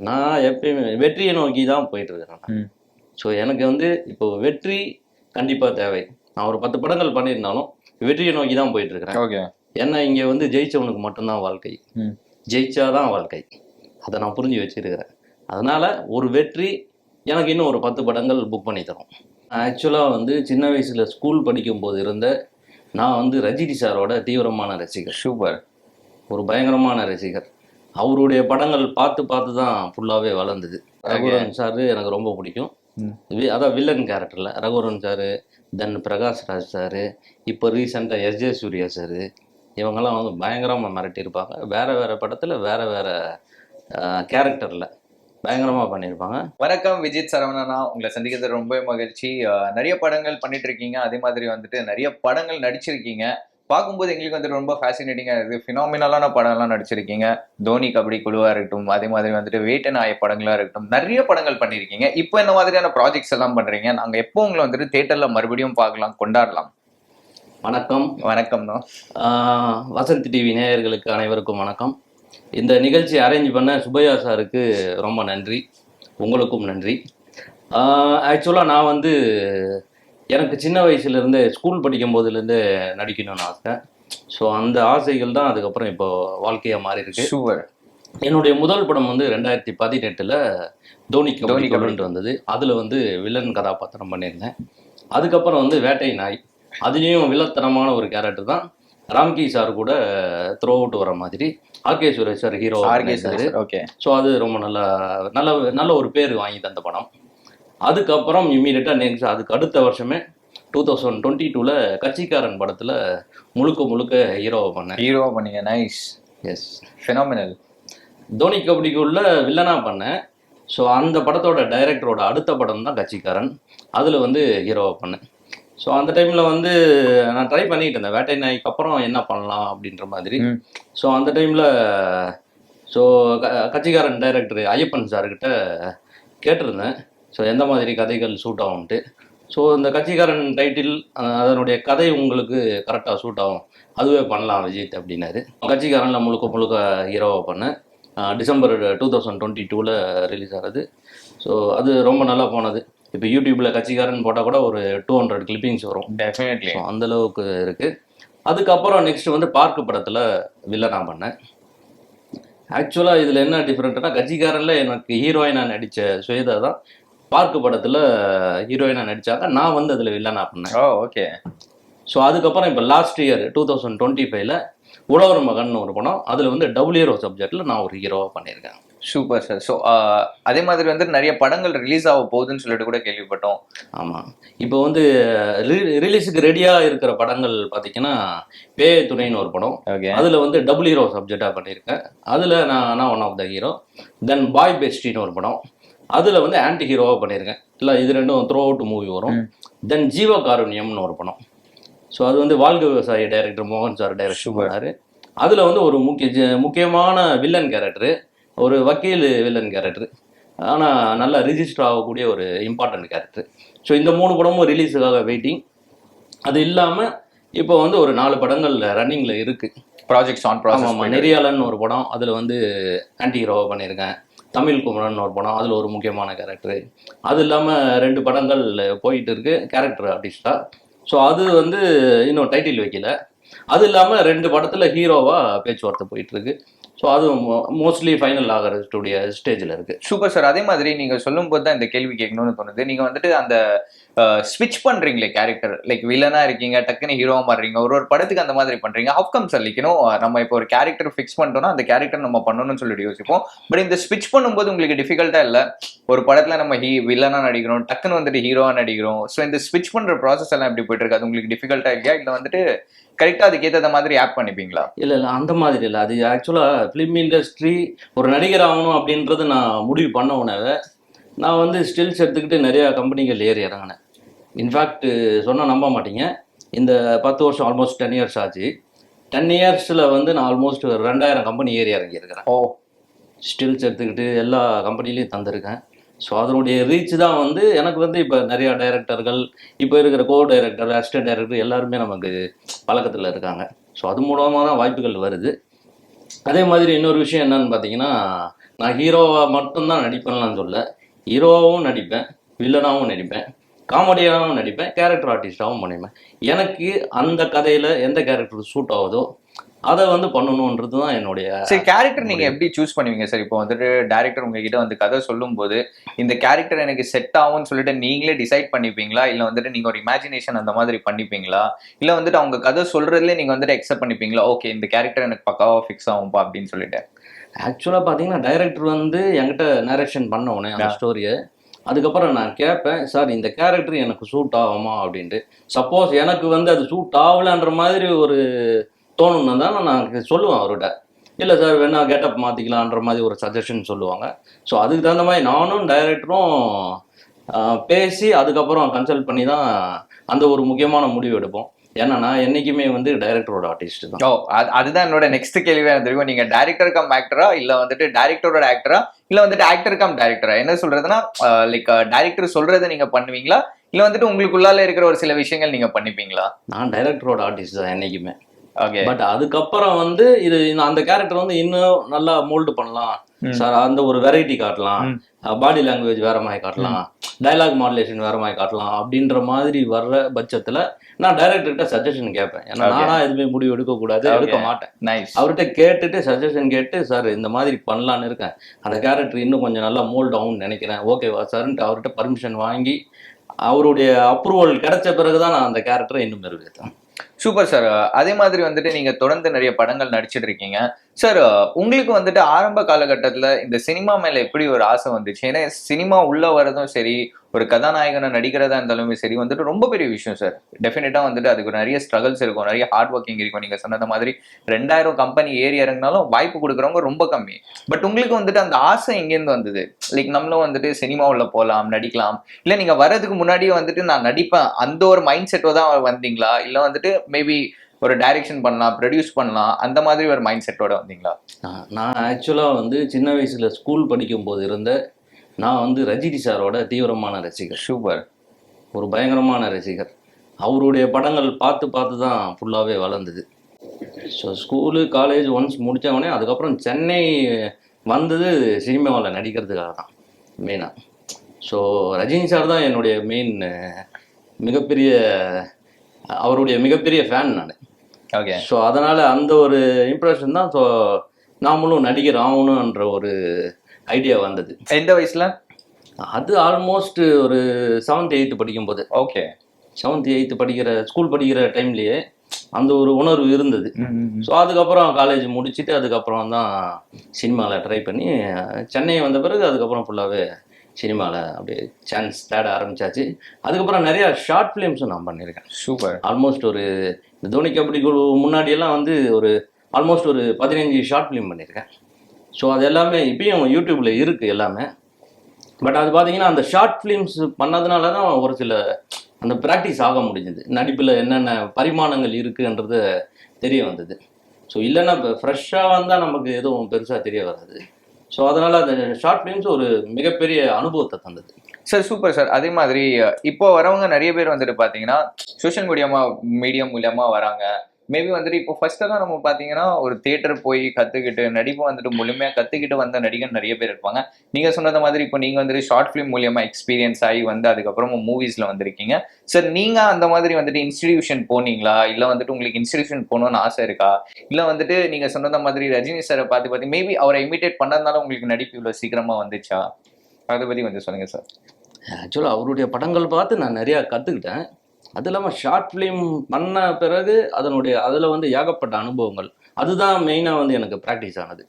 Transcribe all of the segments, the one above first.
நான் எப்பயுமே வெற்றியை நோக்கி தான் போயிட்டு இருக்கிறேன். ம். ஸோ எனக்கு வந்து இப்போ வெற்றி கண்டிப்பாக தேவை. நான் ஒரு 10 படங்கள் பண்ணியிருந்தாலும் வெற்றியை நோக்கி தான் போயிட்டு இருக்கிறேன். ஓகே. ஏன்னா இங்கே வந்து ஜெயிச்சவனுக்கு மட்டும்தான் வாழ்க்கை. ம். ஜெயிச்சாதான் வாழ்க்கை. அதை நான் புரிஞ்சு வச்சிருக்கிறேன். அதனால ஒரு வெற்றி எனக்கு இன்னும் ஒரு 10 படங்கள் புக் பண்ணி தரும். ஆக்சுவலாக வந்து சின்ன வயசுல ஸ்கூல் படிக்கும்போது இருந்த நான் வந்து ரஜினி சாரோட தீவிரமான ரசிகர். சூப்பர். ஒரு பயங்கரமான ரசிகர். அவருடைய படங்கள் பார்த்து பார்த்து தான் ஃபுல்லாகவே வளர்ந்தது. ரகுவரன் சார் எனக்கு ரொம்ப பிடிக்கும். ம். அதான் வில்லன் கேரக்டரில் ரகுவரன் சார், தென் பிரகாஷ் ராஜ் சார், இப்போ ரீசெண்டாக எஸ்ஜே சூர்யா சார், இவங்கெல்லாம் வந்து பயங்கரமாக மிரட்டியிருப்பாங்க. வேறு வேறு படத்தில் வேறு வேறு கேரக்டரில் பயங்கரமாக பண்ணியிருப்பாங்க. வணக்கம், விஜித் சரவணனா. உங்களை சந்திக்கிறது ரொம்ப மகிழ்ச்சி. நிறைய படங்கள் பண்ணிட்டு இருக்கீங்க, அதே மாதிரி வந்துட்டு நிறைய படங்கள் நடிச்சிருக்கீங்க. பார்க்கும்போது எங்களுக்கு வந்துட்டு ரொம்ப ஃபேசினேட்டிங்காக இருக்குது. ஃபினாமினலான படம்லாம் நடிச்சிருக்கீங்க. தோனி கபடி குழுவாக இருக்கட்டும், அதே மாதிரி வந்துட்டு வேட்டன் ஆய படங்களாக இருக்கட்டும், நிறைய படங்கள் பண்ணியிருக்கீங்க. இப்போ இந்த மாதிரியான ப்ராஜெக்ட்ஸ் எல்லாம் பண்ணுறீங்க. நாங்கள் எப்போ உங்களை வந்துட்டு தேட்டரில் மறுபடியும் பார்க்கலாம், கொண்டாடலாம்? வணக்கம். வணக்கம் தான். வசந்த் டிவி நேயர்களுக்கு அனைவருக்கும் வணக்கம். இந்த நிகழ்ச்சி அரேஞ்ச் பண்ண சுப்பையா சாருக்கு ரொம்ப நன்றி. உங்களுக்கும் நன்றி. ஆக்சுவலாக நான் வந்து எனக்கு சின்ன வயசுலேருந்தே ஸ்கூல் படிக்கும் போதுலேருந்தே நடிக்கணும்னு ஆசை. ஸோ அந்த ஆசைகள் தான் அதுக்கப்புறம் இப்போ வாழ்க்கையாக மாறி இருக்கு. சூப்பர். என்னுடைய முதல் படம் வந்து 2018 தோனி கபடின்ட்டு வந்தது. அதில் வந்து வில்லன் கதாபாத்திரம் பண்ணியிருந்தேன். அதுக்கப்புறம் வந்து வேட்டை நாய், அதுலேயும் வில்லத்தனமான ஒரு கேரக்டர் தான். ராம்கி சார் கூட த்ரோ அவுட் வர மாதிரி ஆர்கே சுரேஷ் சார் ஹீரோ பண்ணியிருந்தாரு. ஓகே. ஸோ அது ரொம்ப நல்ல ஒரு பேர் வாங்கி தந்த படம். அதுக்கப்புறம் இம்மீடியட்டாக நெக்ஸ்ட் அதுக்கு அடுத்த வருஷமே 2022 கட்சிக்காரன் படத்தில் முழுக்க ஹீரோவை பண்ணேன். ஹீரோவா பண்ணீங்க. நைஸ். எஸ். ஃபினாமினல். தோனி கபடிக்குள்ள வில்லனாக பண்ணேன். ஸோ அந்த படத்தோட டைரக்டரோட அடுத்த படம் தான் கட்சிக்காரன். அதில் வந்து ஹீரோவை பண்ணேன். ஸோ அந்த டைமில் வந்து நான் ட்ரை பண்ணிட்டு இருந்தேன், வேட்டை நாய்க்கு அப்புறம் என்ன பண்ணலாம் அப்படின்ற மாதிரி. ஸோ அந்த டைமில் ஸோ கட்சிக்காரன் டைரக்டர் ஐயப்பன் சார்கிட்ட கேட்டிருந்தேன், ஸோ எந்த மாதிரி கதைகள் சூட் ஆகும்ட்டு. ஸோ இந்த கட்சிக்காரன் டைட்டில் அதனுடைய கதை உங்களுக்கு கரெக்டாக சூட் ஆகும், அதுவே பண்ணலாம் விஜித் அப்படின்னாரு. கட்சிக்காரனில் முழுக்க ஹீரோவாக பண்ணேன். டிசம்பர் 2022 ரிலீஸ் ஆகிறது. ஸோ அது ரொம்ப நல்லா போனது. இப்போ யூடியூப்பில் கட்சிக்காரன் போட்டால் கூட ஒரு 200 கிளிப்பிங்ஸ் வரும். டெஃபினெட்லி. ஸோ அந்தளவுக்கு இருக்குது. அதுக்கப்புறம் நெக்ஸ்ட் வந்து பார்க்கு படத்தில் வில்லனாக பண்ணேன். ஆக்சுவலாக இதில் என்ன டிஃப்ரெண்ட்னா, கட்சிக்காரனில் எனக்கு ஹீரோயினாக நடித்த சுவேதா தான் பார்க்கு படத்தில் ஹீரோயினாக நடித்தாங்க. நான் வந்து அதில் வில்லனாக பண்ணேன். ஓகே. ஸோ அதுக்கப்புறம் இப்போ லாஸ்ட் இயர் 2025 உழவர் மகன் ஒரு படம், அதில் வந்து டபுள் ஹீரோ சப்ஜெக்டில் நான் ஒரு ஹீரோவாக பண்ணியிருக்கேன். Super sir. ஸோ அதே மாதிரி வந்து நிறைய படங்கள் ரிலீஸ் ஆக போகுதுன்னு சொல்லிட்டு கூட கேள்விப்பட்டோம். ஆமாம். இப்போ வந்து ரிலீஸுக்கு ரெடியாக இருக்கிற படங்கள் பார்த்தீங்கன்னா, பேய துணைன்னு ஒரு படம், அதில் வந்து டபுள் ஹீரோ சப்ஜெக்டாக பண்ணியிருக்கேன். அதில் நான் ஒன் ஆஃப் த ஹீரோ. தென் பாய் பெஸ்டின்னு ஒரு படம், அதில் வந்து ஆன்டி ஹீரோவாக பண்ணியிருக்கேன். இல்லை இது ரெண்டும் த்ரோ அவுட் மூவி வரும். தென் ஜீவகாருண்யம்னு ஒரு படம். ஸோ அது வந்து வாழ்க விவசாயி டைரக்டர் மோகன் சார் டைரக்டர் பண்ணார். அதில் வந்து ஒரு முக்கியமான வில்லன் கேரக்டரு, ஒரு வக்கீல் வில்லன் கேரக்டர், ஆனால் நல்லா ரிஜிஸ்டர் ஆகக்கூடிய ஒரு இம்பார்ட்டன்ட் கேரக்டர். ஸோ இந்த 3 படமும் ரிலீஸுக்காக வெயிட்டிங். அது இல்லாமல் இப்போ வந்து ஒரு 4 படங்கள் ரன்னிங்கில் இருக்குது. Projects on process. ஆமாம். நெறியாளன் ஒரு படம், அதில் வந்து ஆன்டி ஹீரோவாக பண்ணியிருக்கேன். தமிழ் குமரன் ஒரு படம், அதில் ஒரு முக்கியமான கேரக்டரு. அது இல்லாமல் 2 படங்கள் போயிட்டு இருக்கு கேரக்டர் ஆர்டிஸ்டாக. ஸோ அது வந்து இன்னும் டைட்டில் வைக்கல. அது இல்லாமல் 2 படத்தில் ஹீரோவாக பேச்சுவார்த்தை போயிட்டுருக்கு. ஸோ அது மோஸ்ட்லி ஃபைனல் ஆகிற ஸ்டேஜில் இருக்குது. Super sir. அதே மாதிரி நீங்கள் சொல்லும்போது தான் இந்த கேள்வி கேட்கணும்னு தோணுது. நீங்கள் வந்துட்டு அந்த ஸ்விட்ச் பண்ணுறீங்களே கேரக்டர், லைக் வில்லனாக இருக்கீங்க, டக்குன்னு ஹீரோவாக மாறுறீங்க, ஒரு படத்துக்கு அந்த மாதிரி பண்ணுறீங்க. ஹவ் கம் சார், லைக்கணும் நம்ம இப்போ ஒரு கேரக்டர் ஃபிக்ஸ் பண்ணிட்டோம்னா அந்த கேரக்டர் நம்ம பண்ணணும்னு சொல்லிட்டு யோசிப்போம். பட் இந்த ஸ்விட்ச் பண்ணும்போது உங்களுக்கு டிஃபிகல்ட்டாக இல்லை? ஒரு படத்தில் நம்ம வில்லனாக நடிக்கிறோம், டக்குன்னு வந்துட்டு ஹீரோவாக நடிக்கிறோம். ஸோ இந்த ஸ்விட்ச் பண்ணுற ப்ராசஸ் எல்லாம் எப்படி போயிட்டு இருக்கு? அது உங்களுக்கு டிஃபிகல்ட்டாக இல்லையா, இல்லை வந்துட்டு கரெக்டாக அதுக்கேற்ற மாதிரி ஆப் பண்ணிப்பீங்களா? இல்லை அந்த மாதிரி இல்லை. அது ஆக்சுவலாக ஃபிலிம் இண்டஸ்ட்ரி ஒரு நடிகர் ஆகணும் அப்படின்றது நான் முடிவு பண்ண உடனே நான் வந்து ஸ்டில்ஸ் எடுத்துக்கிட்டு நிறையா கம்பெனிகள் ஏறி இறங்கினேன். இன்ஃபேக்ட் சொன்னால் நம்ப மாட்டீங்க, இந்த 10 வருஷம் ஆல்மோஸ்ட் 10 இயர்ஸ் ஆச்சு. 10 இயர்ஸில் வந்து நான் ஆல்மோஸ்ட் 2000 கம்பெனி ஏறி இறங்கியிருக்கிறேன். ஸ்டில்ஸ் எடுத்துக்கிட்டு எல்லா கம்பெனிலையும் தந்திருக்கேன். ஸோ அதனுடைய ரீச் தான் வந்து எனக்கு வந்து இப்போ நிறையா டைரக்டர்கள், இப்போ இருக்கிற கோ டைரக்டர், அசிஸ்டன்ட் டைரக்டர் எல்லாருமே நமக்கு பழக்கத்தில் இருக்காங்க. ஸோ அது மூலமாக தான் வாய்ப்புகள் வருது. அதே மாதிரி இன்னொரு விஷயம் என்னன்னு பார்த்தீங்கன்னா, நான் ஹீரோவா மட்டும்தான் நடிப்பேன்லாம் சொல்ல, ஹீரோவாகவும் நடிப்பேன், வில்லனாகவும் நடிப்பேன், காமெடியாகவும் நடிப்பேன், கேரக்டர் ஆர்டிஸ்டாகவும் பண்ணிப்பேன். எனக்கு அந்த கதையில் எந்த கேரக்டர் சூட் ஆகுதோ அதை வந்து பண்ணணுன்றது தான் என்னுடைய சரி, கேரக்டர் நீங்க எப்படி சூஸ் பண்ணுவீங்க சார்? இப்போ வந்துட்டு டைரக்டர் உங்ககிட்ட வந்து கதை சொல்லும் போது இந்த கேரக்டர் எனக்கு செட் ஆகும்னு சொல்லிட்டு நீங்களே டிசைட் பண்ணிப்பீங்களா, இல்ல வந்துட்டு நீங்க ஒரு இமேஜினேஷன் அந்த மாதிரி பண்ணிப்பீங்களா, இல்ல வந்துட்டு அவங்க கதை சொல்றதுல நீங்க வந்துட்டு எக்ஸெப்ட் பண்ணிப்பீங்களா, ஓகே இந்த கேரக்டர் எனக்கு பக்காவா ஃபிக்ஸ் ஆகும்பா அப்படின்னு சொல்லிட்டு? ஆக்சுவலாக பார்த்தீங்கன்னா டைரக்டர் வந்து என்கிட்ட நரேஷன் பண்ண உடனே அந்த ஸ்டோரியை, அதுக்கப்புறம் நான் கேட்பேன், சார் இந்த கேரக்டர் எனக்கு சூட் ஆகுமா அப்படின்ட்டு. சப்போஸ் எனக்கு வந்து அது சூட் ஆகலன்ற மாதிரி ஒரு தோணுன்னா தான் நான் சொல்லுவேன் அவர்கிட்ட, இல்லை சார் வேணா கெட்டப் மாற்றிக்கலான்ற மாதிரி ஒரு சஜஷன் சொல்லுவாங்க. ஸோ அதுக்கு தகுந்த மாதிரி நானும் டைரக்டரும் பேசி அதுக்கப்புறம் கன்சல்ட் பண்ணி தான் அந்த ஒரு முக்கியமான முடிவு எடுப்போம். ஏன்னா நான் என்றைக்குமே வந்து டைரக்டரோட ஆர்டிஸ்ட் தான். ஓ, அதுதான் என்னோட நெக்ஸ்ட் கேள்வியா தெரியும். நீங்க டைரக்டர் கம் ஆக்டரா, இல்ல வந்துட்டு டைரக்டரோட ஆக்டரா, இல்ல வந்துட்டு ஆக்டர் கம் டைரக்டரா? என்ன சொல்றதுன்னா, லைக் டைரக்டர் சொல்றதை நீங்க பண்ணுவீங்களா, இல்ல வந்துட்டு உங்களுக்குள்ளால இருக்கிற ஒரு சில விஷயங்கள் நீங்க பண்ணிப்பீங்களா? நான் டைரக்டரோட ஆர்டிஸ்ட் தான் என்னைக்குமே. ஓகே. பட் அதுக்கப்புறம் வந்து இது அந்த கேரக்டர் வந்து இன்னும் நல்லா மோல்டு பண்ணலாம் சார், அந்த ஒரு வெரைட்டி காட்டலாம், பாடி லாங்குவேஜ் வேற மாதிரி காட்டலாம், டைலாக் மாடுலேஷன் வேற மாதிரி காட்டலாம் அப்படின்ற மாதிரி வர்ற பட்சத்துல நான் டைரக்டர்கிட்ட சஜஷன் கேட்பேன். ஏன்னா நானா எதுவுமே முடிவு எடுக்கக்கூடாது, எடுக்க மாட்டேன். அவர்கிட்ட கேட்டுட்டு சஜஷன் கேட்டு, சார் இந்த மாதிரி பண்ணலான்னு இருக்கேன், அந்த கேரக்டர் இன்னும் கொஞ்சம் நல்லா மோல்ட் ஆகும்னு நினைக்கிறேன், ஓகேவா சார்ன்ட்டு அவர்கிட்ட பர்மிஷன் வாங்கி அவருடைய அப்ரூவல் கிடைச்ச பிறகுதான் நான் அந்த கேரக்டரை இன்னும் மெருகேற்றேன். Super sir. அதே மாதிரி வந்துட்டு நீங்க தொடர்ந்து நிறைய படங்கள் நடிச்சிட்டு இருக்கீங்க சார். உங்களுக்கு வந்துட்டு ஆரம்ப காலகட்டத்துல இந்த சினிமா மேல எப்படி ஒரு ஆசை வந்துச்சு? ஏன்னா சினிமா உள்ள வரதும் சரி, ஒரு கதாநாயகனை நடிக்கிறதா இருந்தாலுமே சரி வந்துட்டு ரொம்ப பெரிய விஷயம் சார். டெஃபினட்டா வந்துட்டு அதுக்கு நிறைய ஸ்ட்ரகிள்ஸ் இருக்கும், நிறைய ஹார்ட் ஒர்க்கிங் இருக்கும். நீங்க சொன்னது மாதிரி 2000 கம்பெனி ஏறி இறங்கினாலும் வாய்ப்பு கொடுக்குறவங்க ரொம்ப கம்மி. பட் உங்களுக்கு வந்துட்டு அந்த ஆசை எங்கேருந்து வந்தது? லைக் நம்மளும் வந்துட்டு சினிமாவுல போகலாம், நடிக்கலாம், இல்ல நீங்க வர்றதுக்கு முன்னாடியே வந்துட்டு நான் நடிப்பேன் அந்த ஒரு மைண்ட் செட்டோ தான் வந்தீங்களா, இல்ல வந்துட்டு மேபி ஒரு டைரக்ஷன் பண்ணலாம், ப்ரொடியூஸ் பண்ணலாம், அந்த மாதிரி ஒரு மைண்ட் செட்டோட வந்தீங்களா? நான் ஆக்சுவலாக வந்து சின்ன வயசுல ஸ்கூல் படிக்கும் போது இருந்த நான் வந்து ரஜினி சாரோட தீவிரமான ரசிகர். சூப்பர். ஒரு பயங்கரமான ரசிகர். அவருடைய படங்கள் பார்த்து பார்த்து தான் ஃபுல்லாகவே வளர்ந்தது. ஸோ ஸ்கூலு காலேஜ் ஒன்ஸ் முடித்தவொடனே அதுக்கப்புறம் சென்னை வந்தது சினிமாவில் நடிக்கிறதுக்காக தான் மெயினாக. ஸோ ரஜினி சார் தான் என்னுடைய மெயின் மிகப்பெரிய அவருடைய மிகப்பெரிய ஃபேன் நான். ஓகே. ஸோ அதனால் அந்த ஒரு இம்ப்ரெஷன் தான். ஸோ நாமளும் நடிகர் ஆகணுன்ற ஒரு ஐடியா வந்தது. எந்த வயசுல? அது ஆல்மோஸ்ட் ஒரு 7th 8th படிக்கும்போது. ஓகே. 7th 8th படிக்கிற ஸ்கூல் படிக்கிற டைம்லேயே அந்த ஒரு உணர்வு இருந்தது. ஸோ அதுக்கப்புறம் காலேஜ் முடிச்சுட்டு அதுக்கப்புறம் தான் சினிமாவில் ட்ரை பண்ணி சென்னை வந்த பிறகு அதுக்கப்புறம் ஃபுல்லாகவே சினிமாவில் அப்படியே சான்ஸ் தேட ஆரம்பிச்சாச்சு. அதுக்கப்புறம் நிறைய ஷார்ட் ஃபிலிம்ஸும் நான் பண்ணியிருக்கேன். சூப்பர். ஆல்மோஸ்ட் ஒரு இந்த தோனி கபடி குழு முன்னாடியெல்லாம் வந்து ஒரு ஆல்மோஸ்ட் ஒரு 15 ஷார்ட் ஃபிலிம் பண்ணியிருக்கேன். ஸோ அது எல்லாமே இப்பயும் யூடியூப்பில் இருக்குது எல்லாமே. பட் அது பார்த்தீங்கன்னா அந்த ஷார்ட் ஃபிலிம்ஸ் பண்ணதுனால தான் ஒரு சில அந்த ப்ராக்டிஸ் ஆக முடிஞ்சது, நடிப்பில் என்னென்ன பரிமாணங்கள் இருக்குன்றது தெரிய வந்தது. ஸோ இல்லைன்னா இப்போ ஃப்ரெஷ்ஷாக வந்தால் நமக்கு எதுவும் பெருசாக தெரிய வராது. ஸோ அதனால் அந்த ஷார்ட் ஃபிலிம்ஸ் ஒரு மிகப்பெரிய அனுபவத்தை தந்தது. Sir super sir. அதே மாதிரி இப்போ வரவங்க நிறைய பேர் வந்துட்டு பார்த்தீங்கன்னா சோஷியல் மீடியம் மூலியமா வராங்க. மேபி வந்துட்டு இப்போ ஃபர்ஸ்டெல்லாம் நம்ம பார்த்தீங்கன்னா ஒரு தியேட்டர் போய் கற்றுக்கிட்டு நடிப்பு வந்துட்டு முழுமையாக கற்றுக்கிட்டு வந்த நடிகர் நிறைய பேர் இருப்பாங்க. நீங்கள் சொன்னது மாதிரி இப்போ நீங்கள் வந்துட்டு ஷார்ட் ஃபிலிம் மூலியமாக எக்ஸ்பீரியன்ஸ் ஆகி வந்து அதுக்கப்புறமா மூவிஸில் வந்திருக்கீங்க சார். நீங்கள் அந்த மாதிரி வந்துட்டு இன்ஸ்டிடியூஷன் போனீங்களா, இல்லை வந்துட்டு உங்களுக்கு இன்ஸ்டிடியூஷன் போகணும்னு ஆசை இருக்கா, இல்லை வந்துட்டு நீங்கள் சொன்னது மாதிரி ரஜினி சாரை பார்த்து மேபி அவரை இமிட்டேட் பண்ணதுனால உங்களுக்கு நடிப்பு இவ்வளோ சீக்கிரமாக வந்துச்சா? அதை பற்றி கொஞ்சம் சொல்லுங்கள் சார். ஆக்சுவலாக அவருடைய படங்கள் பார்த்து நான் நிறையா கற்றுக்கிட்டேன். அது இல்லாமல் ஷார்ட் ஃபிலிம் பண்ண பிறகு அதில் வந்து ஏகப்பட்ட அனுபவங்கள், அதுதான் மெயினாக வந்து எனக்கு ப்ராக்டிஸ் ஆனது.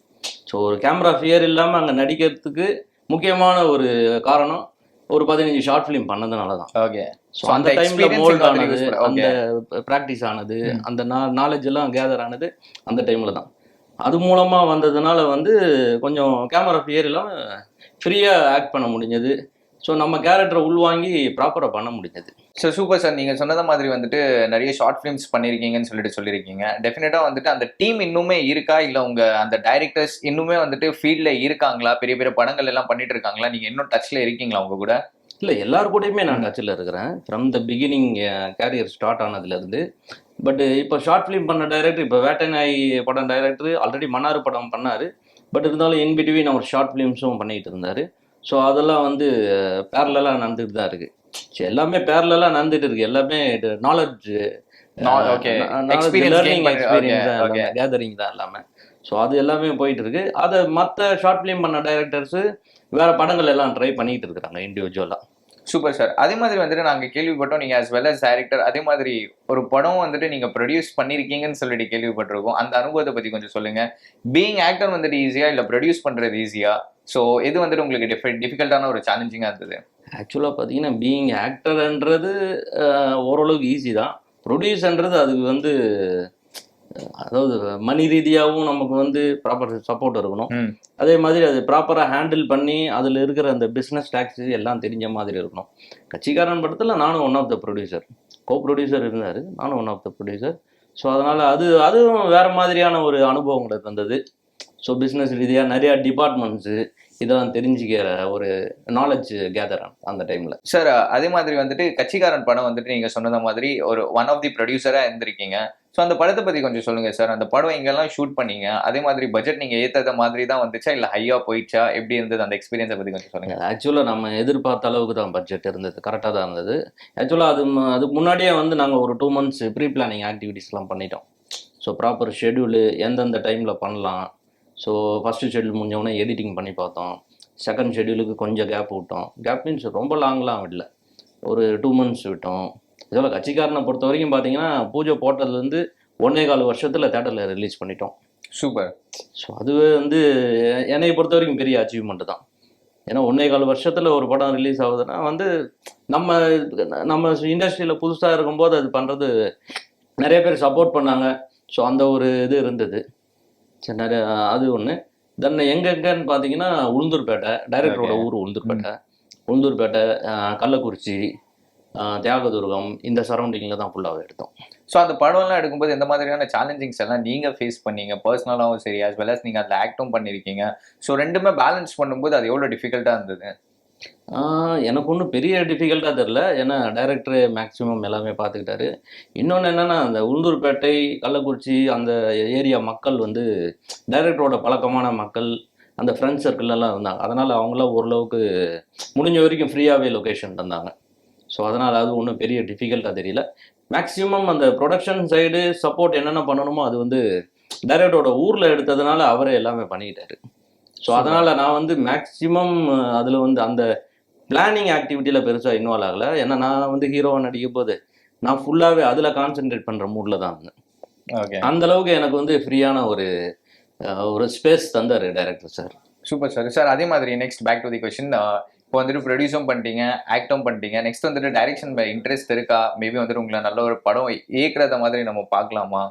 ஸோ ஒரு கேமரா ஃபியர் இல்லாமல் அங்கே நடிக்கிறதுக்கு முக்கியமான ஒரு காரணம் ஒரு 15 ஷார்ட் ஃபிலிம் பண்ணதுனால தான். ஓகே. ஸோ அந்த டைமில் மோல்ட் ஆனது, அந்த ப்ராக்டிஸ் ஆனது, அந்த நாலேஜ் எல்லாம் கேதர் ஆனது அந்த டைமில் தான். அது மூலமாக வந்ததுனால வந்து கொஞ்சம் கேமரா ஃபியர் இல்லாமல் ஃப்ரீயாக ஆக்ட் பண்ண முடிஞ்சது. ஸோ நம்ம கேரக்டரை உள்வாங்கி ப்ராப்பராக பண்ண முடிஞ்சது. Sir super sir. நீங்கள் சொன்னது மாதிரி வந்துட்டு நிறைய ஷார்ட் ஃபிலிம்ஸ் பண்ணியிருக்கீங்கன்னு சொல்லியிருக்கீங்க. டெஃபினட்டாக வந்துட்டு அந்த டீம் இன்னுமே இருக்கா, இல்லை உங்கள் அந்த டைரக்டர்ஸ் இன்னுமே வந்துட்டு ஃபீல்டில் இருக்காங்களா, பெரிய பெரிய படங்கள் எல்லாம் பண்ணிட்டு இருக்காங்களா, நீங்கள் இன்னும் டச்சில் இருக்கீங்களா உங்க கூட? இல்லை, எல்லாரு கூடயுமே நான் டச்சில் இருக்கிறேன் from the beginning, career start ஆனதுலேருந்து. பட் இப்போ ஷார்ட் ஃபிலிம் பண்ண டைரக்டர், இப்போ வேட்டை நாய் படம் டைரக்டர் ஆல்ரெடி மன்னார் படம் பண்ணார். பட் இருந்தாலும் இன் பிட்வீன் அவர் ஷார்ட் ஃபிலிம்ஸும் பண்ணிகிட்டு இருந்தார். ஸோ அதெல்லாம் வந்து பேரலாக நடந்துட்டு தான் இருக்குது. ஸோ எல்லாமே பேரலாக நடந்துட்டு இருக்கு. எல்லாமே நாலேஜ் ஓகே லேர்னிங் எக்ஸ்பீரியன்ஸ் தான் ஓகே. எல்லாமே, கேதரிங் தான் எல்லாமே. ஸோ அது எல்லாமே போயிட்டு இருக்கு. அதை மற்ற ஷார்ட் ஃபிலிம் பண்ண டைரக்டர்ஸு வேற படங்கள் எல்லாம் ட்ரை பண்ணிட்டு இருக்கிறாங்க இண்டிவிஜுவலாக. Super sir. அதே மாதிரி வந்துட்டு நாங்க கேள்விப்பட்டோம் நீங்க as well as டைரக்டர், அதே மாதிரி ஒரு படம் வந்துட்டு நீங்க ப்ரொடியூஸ் பண்ணிருக்கீங்கன்னு சொல்லிட்டு கேள்விப்பட்டிருக்கோம். அந்த அனுபவத்தை பத்தி கொஞ்சம் சொல்லுங்க. பீயிங் ஆக்டர் வந்துட்டு ஈஸியா இல்ல ப்ரொடியூஸ் பண்றது ஈஸியா? ஸோ எது வந்துட்டு உங்களுக்கு டிஃபிகல்ட்டான ஒரு சேலஞ்சிங்கா இருந்தது? ஆக்சுவலாக பார்த்தீங்கன்னா பீயிங் ஆக்டர்ன்றது ஓரளவுக்கு ஈஸி தான். ப்ரொடியூஸ்ன்றது அதுக்கு வந்து அதாவது மணி ரீதியாகவும் நமக்கு வந்து ப்ராப்பர் சப்போர்ட் இருக்கணும். அதே மாதிரி அது ப்ராப்பராக ஹேண்டில் பண்ணி அதில் இருக்கிற அந்த பிஸ்னஸ் டேக்ஸ் எல்லாம் தெரிஞ்ச மாதிரி இருக்கணும். கட்சிக்காரன் படத்தில் நானும் one of the producer, co producer இருந்தார், நானும் one of the producer. So அதனால் அதுவும் வேறு மாதிரியான ஒரு அனுபவங்களை தந்தது. ஸோ பிஸ்னஸ் ரீதியாக நிறையா டிபார்ட்மெண்ட்ஸு இதெல்லாம் தெரிஞ்சுக்கிற ஒரு நாலேஜ் கேதர் அந்த டைமில். சார் அதே மாதிரி வந்துட்டு கட்சிக்காரன் படம் வந்துட்டு நீங்கள் சொன்னத மாதிரி ஒரு ஒன் ஆஃப் தி ப்ரொடியூசராக இருந்திருக்கீங்க. ஸோ அந்த படத்தை பற்றி கொஞ்சம் சொல்லுங்கள் சார். அந்த படம் எங்கெல்லாம் ஷூட் பண்ணீங்க? அதே மாதிரி பட்ஜெட் நீங்கள் ஏற்ற மாதிரி தான் வந்துச்சா இல்லை ஹையாக போயிடுச்சா? எப்படி இருந்தது அந்த எக்ஸ்பீரியன்ஸை பற்றி கொஞ்சம் சொல்லுங்கள். ஆக்சுவலாக நம்ம எதிர்பார்த்த அளவுக்கு தான் பட்ஜெட் இருந்தது, கரெக்டாக தான் இருந்தது. ஆக்சுவலாக அதுக்கு முன்னாடியே வந்து நாங்கள் ஒரு 2 months ப்ரீ பிளானிங் ஆக்டிவிட்டீஸ்லாம் பண்ணிட்டோம். ஸோ ப்ராப்பர் ஷெட்யூலு எந்தெந்த டைமில் பண்ணலாம். ஸோ ஃபஸ்ட்டு ஷெட்யூல் முடிஞ்சவொடனே எடிட்டிங் பண்ணி பார்த்தோம். செகண்ட் ஷெட்யூலுக்கு கொஞ்சம் கேப் விட்டோம். கேப் மீன்ஸ் ரொம்ப லாங்லாம் விடல, ஒரு 2 months விட்டோம். இதெல்லாம் கட்சிக்காரனை பொறுத்த வரைக்கும் பார்த்தீங்கன்னா பூஜை போட்டதுலேருந்து 1.25 வருஷத்தில் தேட்டரில் ரிலீஸ் பண்ணிட்டோம். சூப்பர். ஸோ அதுவே வந்து என்னை பொறுத்த வரைக்கும் பெரிய அச்சீவ்மெண்ட் தான். ஏன்னா 1.25 வருஷத்தில் ஒரு படம் ரிலீஸ் ஆகுதுன்னா வந்து நம்ம இண்டஸ்ட்ரியில் புதுசாக இருக்கும்போது அது பண்ணுறது நிறைய பேர் சப்போர்ட் பண்ணாங்க. ஸோ அந்த ஒரு இது இருந்தது. சரி, நிறைய அது ஒன்று. தென் எங்கெங்கன்னு பார்த்தீங்கன்னா உளுந்தூர்பேட்டை, டைரக்டரோட ஊர் உளுந்தூர்பேட்டை, கள்ளக்குறிச்சி, தியாகதுர்கம், இந்த சரௌண்டிங்கில் தான் ஃபுல்லாகவே எடுத்தோம். ஸோ அந்த படம்லாம் எடுக்கும்போது எந்த மாதிரியான சேலஞ்சிங்ஸ் எல்லாம் நீங்கள் ஃபேஸ் பண்ணீங்க பர்சனலாகவும் சரி, as well as நீங்கள் அதில் ஆக்டும் பண்ணியிருக்கீங்க. ஸோ ரெண்டுமே பேலன்ஸ் பண்ணும்போது அது எவ்வளோ டிஃபிகல்ட்டாக இருந்தது? எனக்கு ஒன்றும் பெரிய டிஃபிகல்ட்டாக தெரில. ஏன்னா டைரக்டரு மேக்ஸிமம் எல்லாமே பார்த்துக்கிட்டாரு. இன்னொன்று என்னென்னா அந்த உளுந்தூர்பேட்டை, கள்ளக்குறிச்சி அந்த ஏரியா மக்கள் வந்து டைரக்டரோட பழக்கமான மக்கள், அந்த ஃப்ரெண்ட்ஸ் சர்க்கிள்லாம் இருந்தாங்க. அதனால் அவங்களாம் ஓரளவுக்கு முடிஞ்ச வரைக்கும் ஃப்ரீயாகவே லொக்கேஷன் தந்தாங்க. ஸோ அதனால் அது ஒன்றும் பெரிய டிஃபிகல்ட்டாக தெரியல. மேக்ஸிமம் அந்த ப்ரொடக்ஷன் சைடு சப்போர்ட் என்னென்ன பண்ணணுமோ அது வந்து டைரக்டரோட ஊரில் எடுத்ததுனால அவரே எல்லாமே பண்ணிக்கிட்டாரு. ஸோ அதனால் நான் வந்து மேக்ஸிமம் அதில் வந்து அந்த பிளானிங் ஆக்டிவிட்டியில் பெருசாக இன்வால்வ் ஆகலை. ஏன்னா நான் வந்து ஹீரோவாக நடிக்கும் போது நான் ஃபுல்லாகவே அதில் கான்சென்ட்ரேட் பண்ணுற மூடில் தான் இருந்தேன். ஓகே. அந்தளவுக்கு எனக்கு வந்து ஃப்ரீயான ஒரு ஸ்பேஸ் தந்தார் director sir. Super sir. Sir அதே மாதிரி next back to the question. இப்போ வந்துட்டு ப்ரொடியூஸும் பண்ணிட்டீங்க, ஆக்டும் பண்ணிட்டீங்க, நெக்ஸ்ட் வந்துட்டு டைரக்ஷன் இன்ட்ரெஸ்ட் இருக்கா? மேபி வந்துட்டு உங்களை நல்ல ஒரு படம் இயக்குறத மாதிரி நம்ம பார்க்கலாமா?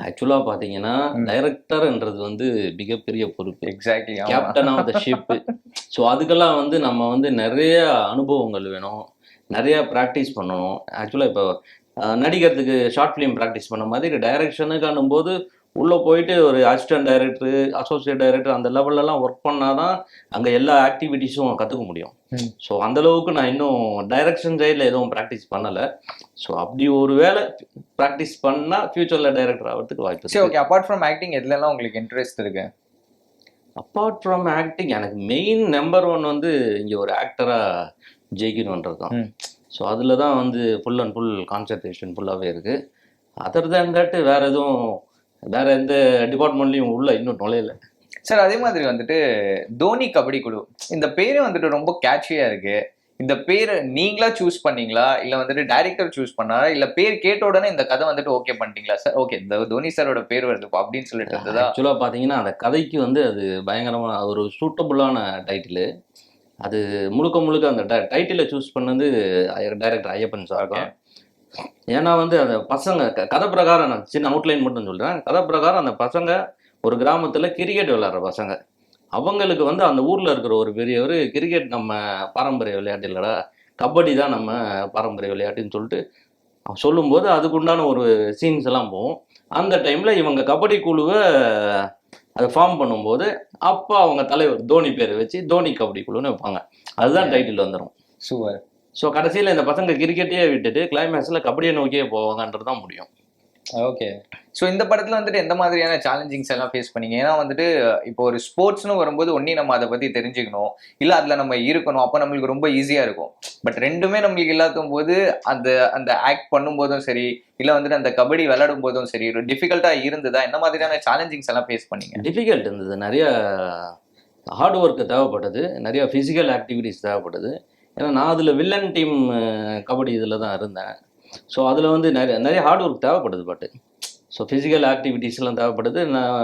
ஆக்சுவலாக பார்த்தீங்கன்னா டைரக்டர்ன்றது வந்து மிகப்பெரிய பொறுப்பு. Exactly. Captain of the ship. So அதுக்கெல்லாம் வந்து நம்ம வந்து நிறைய அனுபவங்கள் வேணும், நிறைய ப்ராக்டிஸ் பண்ணணும். ஆக்சுவலாக இப்போ நடிக்கிறதுக்கு ஷார்ட் ஃபிலிம் ப்ராக்டிஸ் பண்ண மாதிரி டைரக்ஷனுக்கு போது உள்ளே போயிட்டு ஒரு அசிஸ்டன்ட் டைரக்டரு, அசோசியேட் டைரக்டர் அந்த லெவல்லலாம் ஒர்க் பண்ணால் தான் அங்கே எல்லா ஆக்டிவிட்டீஸும் கற்றுக்க முடியும். ஸோ அந்தளவுக்கு நான் இன்னும் டைரக்ஷன் சைடில் எதுவும் ப்ராக்டிஸ் பண்ணலை. ஸோ அப்படி ஒரு வேளை ப்ராக்டிஸ் பண்ணால் ஃப்யூச்சரில் டைரக்டர் ஆகிறதுக்கு வாய்ப்பு. சரி, ஓகே. அப்பார்ட் ஃப்ரம் ஆக்டிங் எதுலலாம் உங்களுக்கு இன்ட்ரெஸ்ட் இருக்கு? அப்பார்ட் ஃப்ரம் ஆக்டிங் எனக்கு மெயின் நம்பர் 1 வந்து இங்கே ஒரு ஆக்டராக ஜெயிக்கணுன்றது தான். ஸோ அதில் தான் வந்து ஃபுல் அண்ட் ஃபுல் கான்சன்ட்ரேஷன் ஃபுல்லாகவே இருக்குது. அதர் தேன் தட் வேற எந்த டிபார்ட்மெண்ட்லையும் உள்ள இன்னும் நுழையல. சார் அதே மாதிரி வந்துட்டு தோனி கபடி குழு இந்த பேரே வந்துட்டு ரொம்ப கேட்சியா இருக்கு. இந்த பேரை நீங்களா சூஸ் பண்ணீங்களா இல்ல வந்துட்டு டைரக்டர் சூஸ் பண்ணாரா இல்ல பேர் கேட்ட உடனே இந்த கதை வந்துட்டு ஓகே பண்ணிட்டீங்களா? சார் ஓகே இந்த தோனி சாரோட பேர் வருது அப்படின்னு சொல்லிட்டு இருந்ததா? ஆக்சுவலாக பார்த்தீங்கன்னா அந்த கதைக்கு வந்து அது பயங்கரமான ஒரு சூட்டபுளான டைட்டிலு. அது முழுக்க அந்த டைட்டிலை சூஸ் பண்ணது டைரக்டர் ஐயப்பன் சார் தான். ஏன்னா வந்து அந்த பசங்க கதை பிரகாரம் நான் சின்ன அவுட்லைன் மட்டும் சொல்கிறேன். கதை பிரகாரம் அந்த பசங்க ஒரு கிராமத்தில் கிரிக்கெட் விளையாடுற பசங்க. அவங்களுக்கு வந்து அந்த ஊரில் இருக்கிற ஒரு பெரியவர் கிரிக்கெட் நம்ம பாரம்பரிய விளையாட்டு இல்லைடா, கபடி தான் நம்ம பாரம்பரிய விளையாட்டுன்னு சொல்லிட்டு சொல்லும்போது அதுக்குண்டான ஒரு சீன்ஸ் எல்லாம் போகும். அந்த டைமில் இவங்க கபடி குழுவை அதை ஃபார்ம் பண்ணும்போது அப்போ அவங்க தலைவர் தோனி பேரை வச்சு தோனி கபடி குழுன்னு வைப்பாங்க. அதுதான் டைட்டில் வந்துடும். சூப்பர். ஸோ கடைசியில் இந்த பசங்க கிரிக்கெட்டையே விட்டுட்டு கிளைமேக்ஸில் கபடியை நோக்கியே போவாங்கன்றது தான் முடியும். ஓகே. ஸோ இந்த படத்துல வந்துட்டு எந்த மாதிரியான சேலஞ்சிங்ஸ் எல்லாம் ஃபேஸ் பண்ணீங்க? ஏன்னா வந்துட்டு இப்போ ஒரு ஸ்போர்ட்ஸ்னு வரும்போது ஒண்ணி நம்ம அதை பத்தி தெரிஞ்சுக்கணும், இல்ல அதுல நம்ம இருக்கணும். அப்ப நம்மளுக்கு ரொம்ப ஈஸியா இருக்கும். பட் ரெண்டுமே நம்மளுக்கு இல்லாத போது அந்த அந்த ஆக்ட் பண்ணும்போதும் சரி, இல்ல வந்துட்டு அந்த கபடி விளையாடும் போதும் சரி, ஒரு டிஃபிகல்ட்டா இருந்ததா? என்ன மாதிரியான சேலஞ்சிங்ஸ் எல்லாம் ஃபேஸ் பண்ணீங்க? டிஃபிகல்ட் இருந்தது. நிறைய ஹார்ட் ஒர்க் தேவைப்பட்டது, நிறைய ஃபிசிக்கல் ஆக்டிவிட்டிஸ் தேவைப்பட்டது. ஏன்னா நான் அதில் வில்லன் டீம் கபடி இதில் தான் இருந்தேன். ஸோ அதில் வந்து நிறைய நிறைய ஹார்ட் ஒர்க் தேவைப்படுது. பட்டு ஸோ ஃபிசிக்கல் ஆக்டிவிட்டீஸ்லாம் தேவைப்படுது. நான்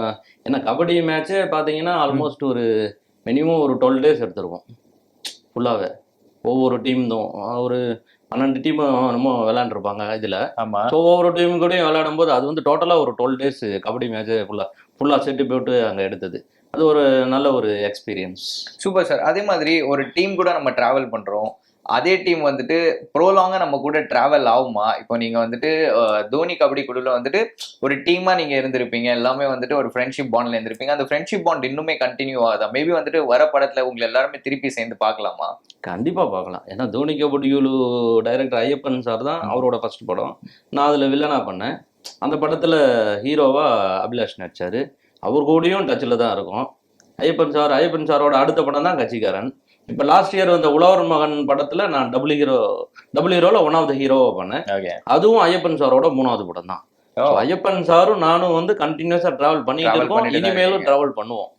ஏன்னா கபடி மேட்ச்சே பார்த்தீங்கன்னா ஆல்மோஸ்ட் ஒரு மினிமம் ஒரு 12 டேஸ் எடுத்திருக்கோம் ஃபுல்லாகவே. ஒவ்வொரு டீம் தான் ஒரு 12 டீம் என்னமோ விளையாண்டுருப்பாங்க இதில். ஆமா. ஸோ ஒவ்வொரு டீம் கூடயும் விளையாடும் போது அது வந்து டோட்டலாக ஒரு 12 டேஸ் கபடி மேட்ச்சு ஃபுல்லாக செட்டு போட்டு அங்கே எடுத்தது. அது ஒரு நல்ல ஒரு எக்ஸ்பீரியன்ஸ். Super sir. அதே மாதிரி ஒரு டீம் கூட நம்ம டிராவல் பண்றோம். அதே டீம் வந்துட்டு ப்ரோலாங்கா நம்ம கூட டிராவல் ஆகுமா? இப்போ நீங்க வந்துட்டு தோனி கபடி குழுல வந்துட்டு ஒரு டீமா நீங்க இருந்திருப்பீங்க. எல்லாமே வந்துட்டு ஒரு ஃப்ரெண்ட்ஷிப் பாண்ட்ல இருந்திருப்பீங்க. அந்த ஃப்ரெண்ட்ஷிப் பாண்ட் இன்னுமே கண்டினியூ ஆகுதா? மேபி வந்துட்டு வர படத்துல உங்களை எல்லாருமே திருப்பி சேர்ந்து பார்க்கலாமா? கண்டிப்பாக பார்க்கலாம். ஏன்னா தோனி கபடி குழு டைரக்டர் ஐயப்பன் சார் தான் அவரோட ஃபர்ஸ்ட் படம். நான் அதில் வில்லனாக பண்ணேன். அந்த படத்தில் ஹீரோவாக அபிலாஷ் நடிச்சார். அவர் கூடயும் டச்சில் தான் இருக்கும். ஐயப்பன் சாரோட அடுத்த படம் தான் கட்சிக்காரன். இப்போ லாஸ்ட் இயர் வந்த உழவர் மகன் படத்தில் நான் டபுள் ஹீரோவில் ஒன் ஆஃப் த ஹீரோவாக பண்ணேன். ஓகே. அதுவும் ஐயப்பன் சாரோட 3வது படம் தான். So, ஐயப்பன் சாரும் நானும் வந்து கண்டினியூஸாக ட்ராவல் பண்ணிட்டு Travel இருக்கோம். பண்ணிட்டு தான் இனிமேலும் இருக்கீங்க. ட்ராவல் பண்ணுவோம்.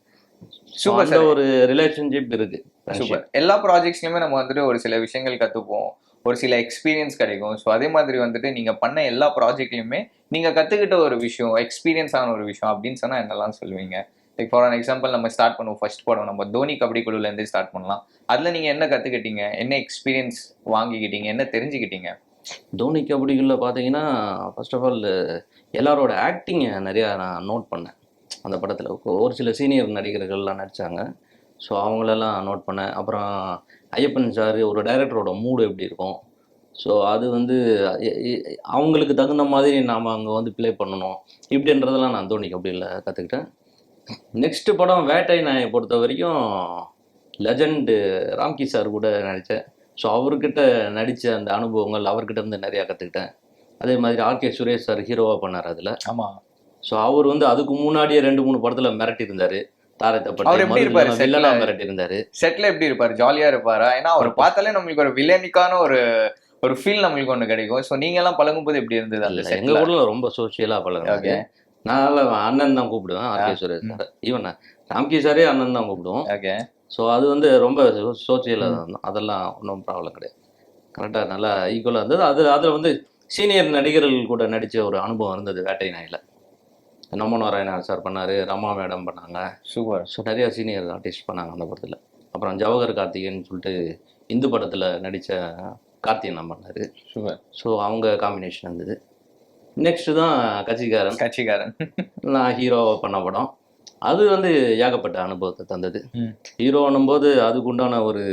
சூப்பர் அந்த சார். ஒரு ரிலேஷன்ஷிப் இருக்கு. சூப்பர். எல்லா ப்ராஜெக்ட்ஸ்லயுமே நம்ம வந்துட்டு ஒரு சில விஷயங்கள் கத்துப்போம். ஒரு சில எக்ஸ்பீரியன்ஸ் கிடைக்கும். ஸோ அதே மாதிரி வந்துட்டு நீங்க பண்ண எல்லா ப்ராஜெக்ட்லயுமே நீங்க கத்துக்கிட்ட ஒரு விஷயம், எக்ஸ்பீரியன்ஸ் ஆன ஒரு விஷயம் அப்படின்னு சொன்னா என்னெல்லாம் சொல்லுவீங்க? லைக் ஃபார் எக்ஸாம்பிள் நம்ம ஸ்டார்ட் பண்ணுவோம். ஃபர்ஸ்ட் படம் நம்ம தோனி கபடி குழுல இருந்து ஸ்டார்ட் பண்ணலாம். அதுல நீங்க என்ன கத்துக்கிட்டீங்க? என்ன எக்ஸ்பீரியன்ஸ் வாங்கிக்கிட்டீங்க? என்ன தெரிஞ்சுக்கிட்டீங்க? தோனி கபடிகளில் பார்த்தீங்கன்னா ஃபர்ஸ்ட் ஆஃப் ஆல் எல்லாரோட ஆக்டிங்கை நிறையா நான் நோட் பண்ணேன். அந்த படத்தில் ஒரு சில சீனியர் நடிகர்கள்லாம் நடித்தாங்க. ஸோ அவங்களெல்லாம் நோட் பண்ணேன். அப்புறம் ஐயப்பன் சார் ஒரு டைரக்டரோட மூடு எப்படி இருக்கும், ஸோ அது வந்து அவங்களுக்கு தகுந்த மாதிரி நாம் அங்கே வந்து ப்ளே பண்ணணும் இப்படின்றதெல்லாம் நான் தோனி கபடியில் கற்றுக்கிட்டேன். நெக்ஸ்ட் படம் வேட்டை நாயை பொறுத்த வரைக்கும் லெஜண்ட் ராம்கி சார் கூட நடித்தேன். ஸோ அவர்கிட்ட நடித்த அந்த அனுபவங்கள் அவர்கிட்ட இருந்து நிறையா கற்றுக்கிட்டேன். அதே மாதிரி ஆர்கே சுரேஷ் சார் ஹீரோவாக பண்ணார் அதில். ஆமா. ஸோ அவர் வந்து அதுக்கு முன்னாடியே 2-3 படத்தில் மிரட்டி இருந்தார். அவர் எப்படி இருப்பாரு? வில்லனா மிரட்டி இருந்தார். செட்ல எப்படி இருப்பாரு? ஜாலியா இருப்பாரா? ஏன்னா அவர் பார்த்தாலே நம்மளுக்கு ஒரு வில்லனிக்கான ஒரு ஃபீல் நம்மளுக்கு ஒண்ணு கிடைக்கும். ஸோ நீங்க எல்லாம் பழகும்போது எப்படி இருந்தது அந்த எங்கள் செட்ல? ஊரில் ரொம்ப சோஷியலாக பழகினாங்க. நான் அண்ணன் தான் கூப்பிடுவேன் ஆர்கே சுரேஷ் சார். ஈவன் ராம்கி சாரே அண்ணன் தான் கூப்பிடுவோம். ஓகே. ஸோ அது வந்து ரொம்ப சோசியலாக இருந்தோம். அதெல்லாம் ஒன்றும் ப்ராப்ளம் கிடையாது. கரெக்டாக நல்லா ஈக்குவலாக இருந்தது. அதில் வந்து சீனியர் நடிகர்கள் கூட நடித்த ஒரு அனுபவம் இருந்தது வேட்டை நாயில். நம்ம நாராயணன் சார் பண்ணார், ரமா மேடம் பண்ணாங்க. சூப்பர். ஸோ நிறைய சீனியர் ஆர்டிஸ்ட் பண்ணாங்க அந்த படத்தில். அப்புறம் ஜவஹர் கார்த்திகேயன் சொல்லிட்டு இந்து படத்தில் நடித்த கார்த்திகேயன் பண்ணார். சூப்பர். ஸோ அவங்க காம்பினேஷன் இருந்தது. நெக்ஸ்ட்டு தான் கட்சிக்காரன். நான் ஹீரோ பண்ண படம். அது வந்து ஏகப்பட்ட அனுபவத்தை தந்தது. ஹீரோன்னும் போது அதுக்கு உண்டான ஒரு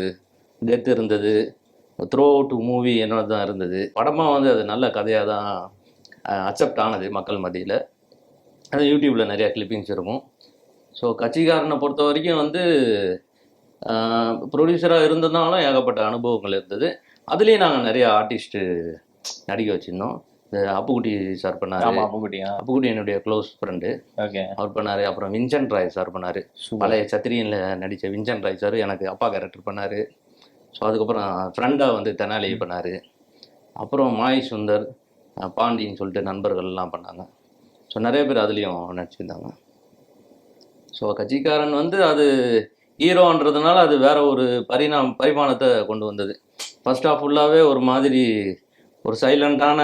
டெத் இருந்தது. த்ரோ அவுட் மூவி என்னோட தான் இருந்தது. படமாக வந்து அது நல்ல கதையாக தான் அக்செப்ட் ஆனது மக்கள் மத்தியில். அது யூடியூப்பில் நிறையா கிளிப்பிங்ஸ் இருக்கும். ஸோ கட்சிக்காரனை பொறுத்த வரைக்கும் வந்து ப்ரொடியூசராக இருந்ததுனாலும் ஏகப்பட்ட அனுபவங்கள் இருந்தது. அதுலேயும் நாங்கள் நிறையா ஆர்டிஸ்ட்டு நடிக்க வச்சுருந்தோம். அப்புக்குட்டி சார் பண்ணார். அப்புக்குட்டி என்னுடைய க்ளோஸ் ஃப்ரெண்டு. ஓகே. அவர் பண்ணார். அப்புறம் வின்சென்ட் ராய் சார் பண்ணார். பழைய சத்திரியனில் நடித்த வின்சென்ட் ராய் சார் எனக்கு அப்பா கேரக்டர் பண்ணார். ஸோ அதுக்கப்புறம் ஃப்ரெண்டாக வந்து தெனாலி பண்ணார். அப்புறம் மாய் சுந்தர், பாண்டின்னு சொல்லிட்டு நண்பர்கள்லாம் பண்ணாங்க. ஸோ நிறைய பேர் அதுலேயும் நடிச்சிருந்தாங்க. ஸோ கட்சிக்காரன் வந்து அது ஹீரோன்றதுனால அது வேற ஒரு பரிமாணத்தை கொண்டு வந்தது. ஃபர்ஸ்ட் ஆஃப் ஃபுல்லாகவே ஒரு மாதிரி ஒரு சைலண்டான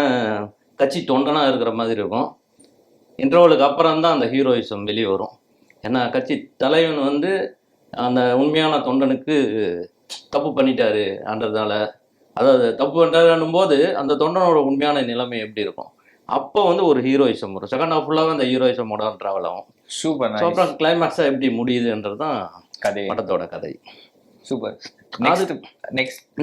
கட்சி தொண்டனாக இருக்கிற மாதிரி இருக்கும். இன்டர்வலுக்கு அப்புறம் தான் அந்த ஹீரோயிசம் வெளியே வரும். ஏன்னா கட்சி தலைவன் வந்து அந்த உண்மையான தொண்டனுக்கு தப்பு பண்ணிட்டாருன்றதுனால, அதாவது தப்பு பண்ணிட்டாருன்னும் போது அந்த தொண்டனோட உண்மையான நிலைமை எப்படி இருக்கும், அப்போ வந்து ஒரு ஹீரோயிசம் வரும். செகண்ட் ஹாஃப் ஃபுல்லாகவே அந்த ஹீரோயிசமோட ட்ராவல் ஆகும். சூப்பர். ஸோ அப்புறம் கிளைமேக்ஸாக எப்படி முடியுதுன்றது தான் கதை, படத்தோட கதை. சூப்பர்.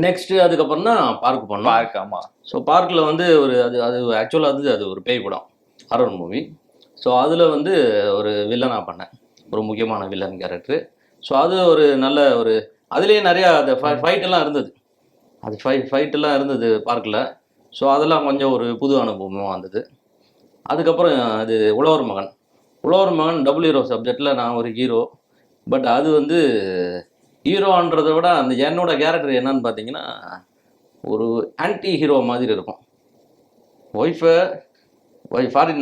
நெக்ஸ்ட் அதுக்கப்புறம் தான் பார்க் பண்ணோம். பார்க். ஆமாம். ஸோ பார்க்கில் வந்து ஒரு அது ஆக்சுவலாக வந்து அது ஒரு பேய் படம், ஹாரர் மூவி. ஸோ அதில் வந்து ஒரு வில்லனாக பண்ணேன், ஒரு முக்கியமான வில்லன் கேரக்டர். ஸோ அது ஒரு நல்ல ஒரு அதுலேயே நிறையா அந்த ஃபைட்டெல்லாம் இருந்தது. அது ஃபைட்டெல்லாம் இருந்தது பார்க்கில். ஸோ அதெல்லாம் கொஞ்சம் ஒரு புது அனுபவமாக வந்தது. அதுக்கப்புறம் அது உழவர் மகன். உழவர் மகன் டபுள் ஹீரோ சப்ஜெக்டில் நான் ஒரு ஹீரோ. பட் அது வந்து ஹீரோன்றதை விட அந்த என்னோட கேரக்டர் என்னன்னு பார்த்தீங்கன்னா ஒரு ஆன்டி ஹீரோ மாதிரி இருக்கும். ஒய்ஃபை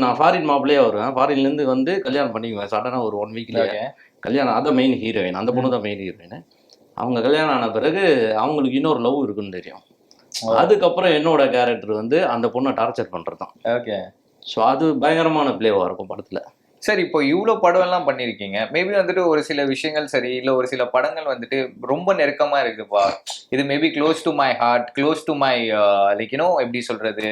நான் ஃபாரின் மாப்பிள்ளையே வருவேன். ஃபாரின்லேருந்து வந்து கல்யாணம் பண்ணிக்குவேன் சடனாக ஒரு 1 வீக்லேயே. ஓகே. கல்யாணம் அதான் மெயின் ஹீரோயின், அந்த பொண்ணு தான் மெயின் ஹீரோயின். அவங்க கல்யாணம் ஆன பிறகு அவங்களுக்கு இன்னொரு லவ் இருக்குன்னு தெரியும். அதுக்கப்புறம் என்னோட கேரக்டர் வந்து அந்த பொண்ணை டார்ச்சர் பண்ணுறது தான். ஓகே. ஸோ அது பயங்கரமான பிளேவாக இருக்கும் படத்தில். சார் இப்போ இவ்வளோ படம் எல்லாம் பண்ணியிருக்கீங்க. மேபி வந்துட்டு ஒரு சில விஷயங்கள் சரி, இல்லை ஒரு சில படங்கள் வந்துட்டு ரொம்ப நெருக்கமா இருக்குப்பா, இது maybe close to my heart, close to my like you know எப்படி சொல்றது,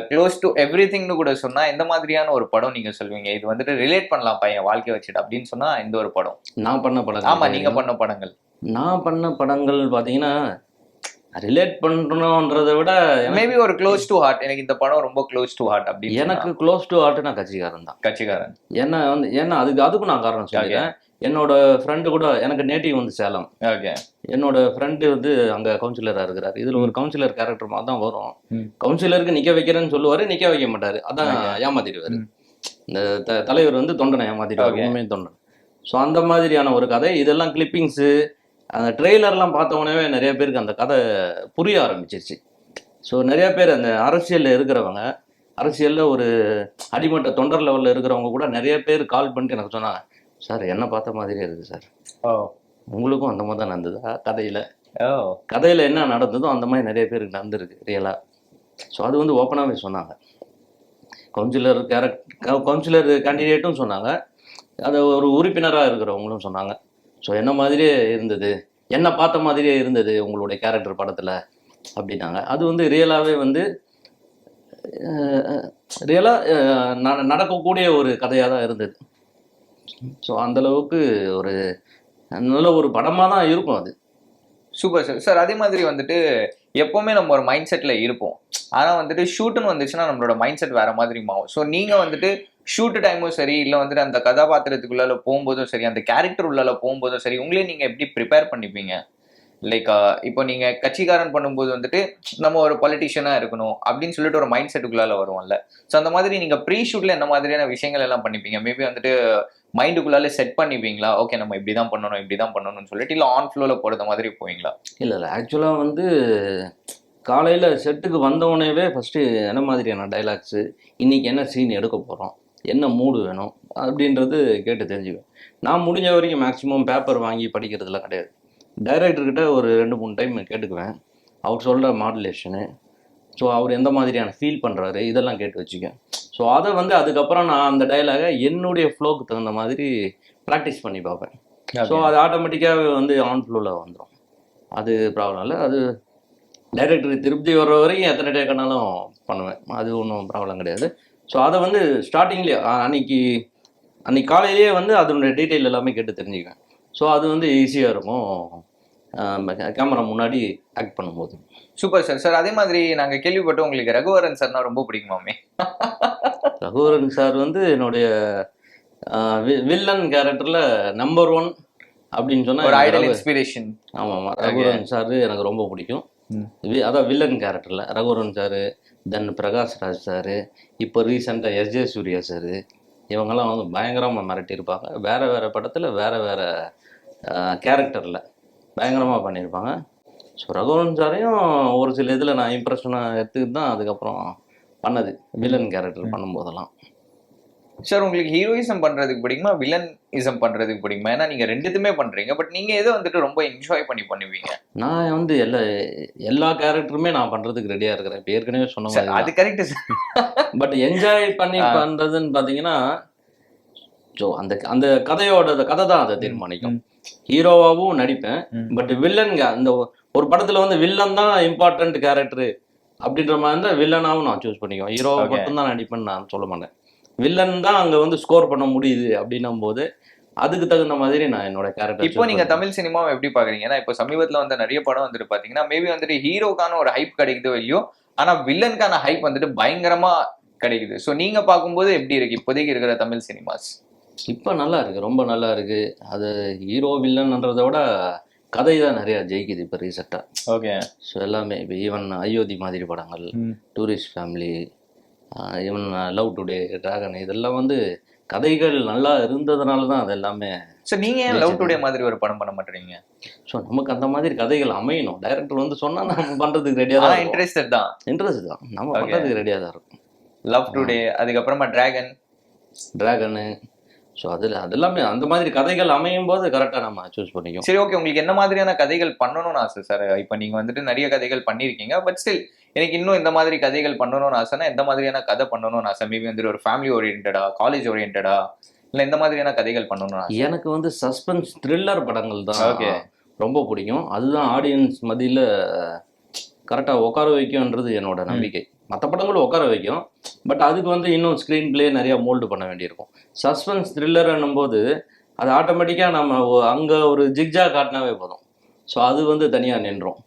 க்ளோஸ் டு எவ்ரி திங்னு கூட சொன்னா எந்த மாதிரியான ஒரு படம் நீங்க சொல்வீங்க? இது வந்துட்டு ரிலேட் பண்ணலாம் பையன் வாழ்க்கையை வச்சுட்டு அப்படின்னு சொன்னா இந்த ஒரு படம். நான் பண்ண படம். ஆமா, நீங்க பண்ண படங்கள். நான் பண்ண படங்கள் பார்த்தீங்கன்னா ரிலேட் பண்ணணுன்றதை விட மேபி ஒரு க்ளோஸ் டு ஹார்ட், எனக்கு இந்த படம் ரொம்ப க்ளோஸ் டு ஹார்ட் அப்படின்னு. எனக்கு க்ளோஸ் டு ஹார்ட் நான் கட்சிக்காரன் தான். கட்சிக்காரன். ஏன்னா அதுக்கும் நான் காரணம் சொல்லிட்டேன். என்னோட ஃப்ரெண்டு கூட, எனக்கு நேட்டிவ் வந்து சேலம். ஓகே. என்னோட ஃப்ரெண்டு வந்து அங்கே கவுன்சிலராக இருக்கிறார். இதில் ஒரு கவுன்சிலர் கேரக்டர் மாதிரி தான் வரும். கவுன்சிலருக்கு நிற்க வைக்கிறேன்னு சொல்லுவார், நிற்க வைக்க மாட்டார். அதான் ஏமாத்திடுவார். இந்த தலைவர் வந்து தொண்டனை ஏமாத்திடுவார், உண்மையும் தொண்டன். ஸோ அந்த மாதிரியான ஒரு கதை. இதெல்லாம் கிளிப்பிங்ஸு, அந்த ட்ரெய்லர்லாம் பார்த்த உடனே நிறைய பேருக்கு அந்த கதை புரிய ஆரம்பிச்சிருச்சு. ஸோ நிறைய பேர் அந்த அரசியலில் இருக்கிறவங்க, அரசியலில் ஒரு அடிமட்ட தொண்டர் லெவலில் இருக்கிறவங்க கூட நிறைய பேர் கால் பண்ணிட்டு எனக்கு சொன்னாங்க, சார் என்ன பார்த்த மாதிரியே இருக்குது சார், உங்களுக்கும் அந்த மாதிரி தான் நடந்ததா கதையில் என்ன நடந்ததோ அந்த மாதிரி நிறைய பேருக்கு நடந்திருக்கு ரியலாக. ஸோ அது வந்து ஓப்பனாகவே சொன்னாங்க. கவுன்சிலர் கேண்டிடேட்டும் சொன்னாங்க, அது ஒரு உறுப்பினராக இருக்கிறவங்களும் சொன்னாங்க. ஸோ என்ன மாதிரியே இருந்தது, என்ன பார்த்த மாதிரியே இருந்தது உங்களுடைய கேரக்டர் படத்தில் அப்படின்னாங்க. அது வந்து ரியலாகவே வந்து ரியலாக நடக்கக்கூடிய ஒரு கதையாக தான் இருந்தது. ஸோ அந்தளவுக்கு ஒரு நல்ல ஒரு படமாக தான் இருக்கும் அது. Super sir. சார் அதே மாதிரி வந்துட்டு எப்போவுமே நம்ம ஒரு மைண்ட் செட்டில் இருப்போம், ஆனால் வந்துட்டு ஷூட்டுன்னு வந்துச்சுன்னா நம்மளோட மைண்ட் செட் வேறு மாதிரி மாறும். ஸோ நீங்கள் வந்துட்டு ஷூட்டு டைமும் சரி, இல்லை வந்துட்டு அந்த கதாபாத்திரத்துக்குள்ளால போகும்போதும் சரி, அந்த கேரக்டர் உள்ளால போகும்போதும் சரி, உங்களே நீங்கள் எப்படி ப்ரிப்பேர் பண்ணிப்பீங்க? லைக் இப்போ நீங்கள் கட்சிக்காரன் பண்ணும்போது வந்துட்டு நம்ம ஒரு பொலிட்டிஷியனாக இருக்கணும் அப்படின்னு சொல்லிட்டு ஒரு மைண்ட் செட்டுக்குள்ளால வருவோம்ல. ஸோ அந்த மாதிரி நீங்கள் ப்ரீ ஷூட்டில் என்ன மாதிரியான விஷயங்கள் எல்லாம் பண்ணிப்பீங்க? மேபி வந்துட்டு மைண்டுக்குள்ளால செட் பண்ணிப்பீங்களா, ஓகே நம்ம இப்படி தான் பண்ணணும் இப்படி தான் பண்ணணும்னு சொல்லிட்டு, இல்லை ஆன் ஃப்ளோவில் போகிறது மாதிரி போவீங்களா? இல்லை ஆக்சுவலாக வந்து காலையில் செட்டுக்கு வந்தவுடனேவே ஃபஸ்ட்டு என்ன மாதிரியான டைலாக்ஸு, இன்றைக்கி என்ன சீன் எடுக்க போகிறோம், என்ன மூடு வேணும் அப்படின்றது கேட்டு தெரிஞ்சுக்குவேன். நான் முடிஞ்ச வரைக்கும் மேக்ஸிமம் பேப்பர் வாங்கி படிக்கிறதுலாம் கிடையாது. டைரக்டர்கிட்ட ஒரு 2-3 டைம் கேட்டுக்குவேன், அவர் சொல்கிற மாடுலேஷனு, ஸோ அவர் எந்த மாதிரியான ஃபீல் பண்ணுறாரு இதெல்லாம் கேட்டு வச்சுக்கேன். ஸோ அதை வந்து அதுக்கப்புறம் நான் அந்த டைலாகை என்னுடைய ஃப்ளோக்கு தகுந்த மாதிரி ப்ராக்டிஸ் பண்ணி பார்ப்பேன். ஸோ அது ஆட்டோமேட்டிக்காகவே வந்து ஆன் ஃப்ளோவில் வந்துடும். அது ப்ராப்ளம் இல்லை. அது டைரக்டருக்கு திருப்தி வர்ற வரைக்கும் எத்தனை டேக்கானாலும் பண்ணுவேன், அது ஒன்றும் ப்ராப்ளம் கிடையாது. ஸோ அதை வந்து ஸ்டார்டிங்லேயே அன்னைக்கு காலையிலேயே வந்து அதனுடைய டீட்டெயில் எல்லாமே கேட்டு தெரிஞ்சுக்குவேன். ஸோ அது வந்து ஈஸியாக இருக்கும் கேமரா முன்னாடி ஆக்ட் பண்ணும்போது. Super sir. சார் அதே மாதிரி நாங்கள் கேள்விப்பட்டோம் உங்களுக்கு ரகுவரன் சார்னா ரொம்ப பிடிக்குமாமே? ரகுவரன் சார் வந்து என்னுடைய வில்லன் கேரக்டரில் நம்பர் 1 அப்படின்னு சொன்னால் ஒரு ஐடல் இன்ஸ்பிரேஷன். ஆமாம், ரகுவரன் சார் எனக்கு ரொம்ப பிடிக்கும். அதான் வில்லன் கேரக்டரில் ரகுவரன் சார், தென் பிரகாஷ் ராஜ் சார், இப்போ ரீசெண்டாக எஸ்ஜே சூர்யா சார், இவங்கெல்லாம் வந்து பயங்கரமாக மிரட்டியிருப்பாங்க. வேறு வேறு படத்தில் வேறு வேறு கேரக்டரில் பயங்கரமாக பண்ணியிருப்பாங்க. ஸோ ரகுவரன் சாரையும் ஒரு சில இதில் நான் இம்ப்ரெஷனாக எடுத்துக்கிட்டு தான் அதுக்கப்புறம் பண்ணது வில்லன் கேரக்டர் பண்ணும்போதெல்லாம். சார் உங்களுக்கு ஹீரோயிசம் பண்ணுறதுக்கு பிடிக்குமா, வில்லனிசம் பண்ணுறதுக்கு பிடிக்குமா? ஏன்னா நீங்கள் ரெண்டுத்துமே பண்ணுறீங்க, பட் நீங்கள் எதை வந்துட்டு ரொம்ப என்ஜாய் பண்ணி பண்ணுவீங்க? நான் வந்து எல்லா கேரக்டருமே நான் பண்ணுறதுக்கு ரெடியாக இருக்கிறேன். இப்போ ஏற்கனவே சொன்ன மாதிரி அது கரெக்டு சார். பட் என்ஜாய் பண்ணி பண்ணுறதுன்னு பார்த்தீங்கன்னா, ஸோ அந்த கதை தான் அதை தீர்மானிக்கும். ஹீரோவாகவும் நடிப்பேன், பட் வில்லன்க அந்த ஒரு படத்தில் வந்து வில்லன் தான் இம்பார்ட்டன்ட் கேரக்டரு அப்படின்ற மாதிரி இருந்தால் வில்லனாகவும் நான் சூஸ் பண்ணிக்குவேன். ஹீரோவை மட்டும்தான் நடிப்பேன்னு நான் சொல்ல மாட்டேன். வில்லன் தான் அங்கே வந்து ஸ்கோர் பண்ண முடியுது அப்படின்னும் போது அதுக்கு தகுந்த மாதிரி நான் என்னோட கேரக்டர். இப்போ நீங்க தமிழ் சினிமாவை எப்படி பாக்குறீங்க? ஏன்னா இப்போ சமீபத்தில் வந்து நிறைய படம் வந்துட்டு பாத்தீங்கன்னா, மேபி வந்துட்டு ஹீரோக்கான ஒரு ஹைப் கிடைக்குதோ இல்லையோ, ஆனா வில்லனுக்கான ஹைப் வந்துட்டு பயங்கரமா கிடைக்குது. ஸோ நீங்க பார்க்கும்போது எப்படி இருக்கு இப்போதைக்கு இருக்கிற தமிழ் சினிமாஸ்? இப்போ நல்லா இருக்கு, ரொம்ப நல்லா இருக்கு. அது ஹீரோ வில்லன்ன்றதை விட கதை தான் நிறையா ஜெயிக்குது இப்போ ரீசெண்டாக. ஓகே. ஸோ எல்லாமே இப்போ ஈவன் அயோத்தி மாதிரி படங்கள், tourist family, even love today, dragon இதெல்லாம் வந்து கதைகள் நல்லா இருந்ததுனால தான் அது எல்லாமே. ஸோ நீங்க ஏன் லவ் டுடே மாதிரி ஒரு படம் பண்ண மாட்டீங்க? ஸோ நமக்கு அந்த மாதிரி கதைகள் அமையணும். டைரக்டர் வந்து சொன்னா நம்ம பண்றதுக்கு ரெடியா தான் இருக்கும். இன்ட்ரெஸ்டட் தான். இன்ட்ரெஸ்ட் தான். நம்ம பண்றதுக்கு ரெடியா தான் இருக்கும். லவ் டுடே, அதுக்கப்புறமா டிராகனு. ஸோ அதெல்லாமே அந்த மாதிரி கதைகள் அமையும் போது கரெக்டாக நம்ம சூஸ் பண்ணிக்கும். சரி, ஓகே. உங்களுக்கு என்ன மாதிரியான கதைகள் பண்ணணும்னு ஆசை சார்? இப்போ நீங்க வந்துட்டு நிறைய கதைகள் பண்ணியிருக்கீங்க. பட் ஸ்டில் எனக்கு இன்னும் இந்த மாதிரி கதைகள் பண்ணணும்னு ஆசைன்னா எந்த மாதிரியான கதை பண்ணணும்னு ஆசை? மேபி வந்துட்டு ஒரு ஃபேமிலி ஓரியன்டா, காலேஜ் ஓரியன்டா, இல்லை எந்த மாதிரியான கதைகள் பண்ணணும்னு ஆசை? எனக்கு வந்து சஸ்பென்ஸ் த்ரில்லர் படங்கள் தான் ஓகே, ரொம்ப பிடிக்கும். அதுதான் ஆடியன்ஸ் மத்தியில் கரெக்டாக உட்கார வைக்கும்ன்றது என்னோட நம்பிக்கை. மற்ற படங்களும் உட்கார வைக்கும், பட் அதுக்கு வந்து இன்னும் ஸ்க்ரீன் பிளே நிறையா மோல்டு பண்ண வேண்டியிருக்கும். சஸ்பென்ஸ் த்ரில்லர்ன்னும் போது அது ஆட்டோமேட்டிக்காக நம்ம அங்கே ஒரு ஜிக்ஜா காட்டினாவே போதும். ஸோ அது வந்து தனியாக நின்றோம்.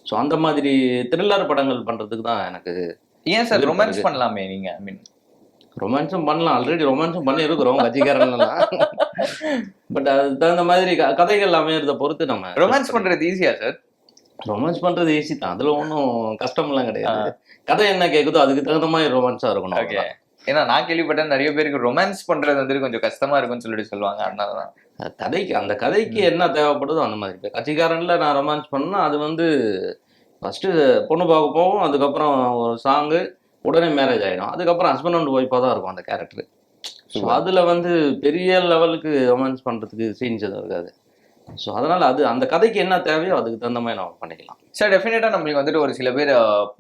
ஸோ அந்த மாதிரி த்ரில்லர் படங்கள் பண்ணுறதுக்கு தான் எனக்கு. ஏன் சார் ரொமான்ஸ் பண்ணலாமே நீங்க? ஐ மீன் ரொமான்ஸும் பண்ணலாம், ஆல்ரெடி ரொமான்ஸும் பண்ணியிருக்கிறோம் கட்சிக்காரன்லாம். பட் அதுக்கு தகுந்த மாதிரி கதைகள் அமையறத பொறுத்து நம்ம. ரொமான்ஸ் பண்றது ஈஸியா சார்? ரொமான்ஸ் பண்றது ஈஸி தான், அதுல ஒன்றும் கஷ்டம்லாம் கிடையாது. கதை என்ன கேட்குதோ அதுக்கு தகுந்த மாதிரி ரொமான்ஸா இருக்கணும். ஓகே. ஏன்னா நான் கேள்விப்பட்டேன் நிறைய பேருக்கு ரொமான்ஸ் பண்றது வந்துட்டு கொஞ்சம் கஷ்டமா இருக்கும்னு சொல்லிட்டு சொல்லுவாங்க. அதனாலதான் அந்த கதைக்கு என்ன தேவைப்படுதோ அந்த மாதிரி. இப்போ கட்சிக்காரன்ல நான் ரொமான்ஸ் பண்ணா அது வந்து ஃபர்ஸ்ட் பொண்ணு பார்க்க போவோம், அதுக்கப்புறம் ஒரு சாங்கு, உடனே மேரேஜ் ஆகிடும், அதுக்கப்புறம் ஹஸ்பண்ட் அண்ட் ஒய்ஃபாக தான் இருக்கும் அந்த கேரக்டர். ஸோ அதில் வந்து பெரிய லெவலுக்கு ரொமான்ஸ் பண்ணுறதுக்கு சீன்ஸ் எதுவும் இருக்காது. ஸோ அதனால் அந்த கதைக்கு என்ன தேவையோ அதுக்கு தகுந்த மாதிரி நம்ம பண்ணிக்கலாம். சார் டெஃபினட்டாக நம்மளுக்கு வந்துட்டு ஒரு சில பேர்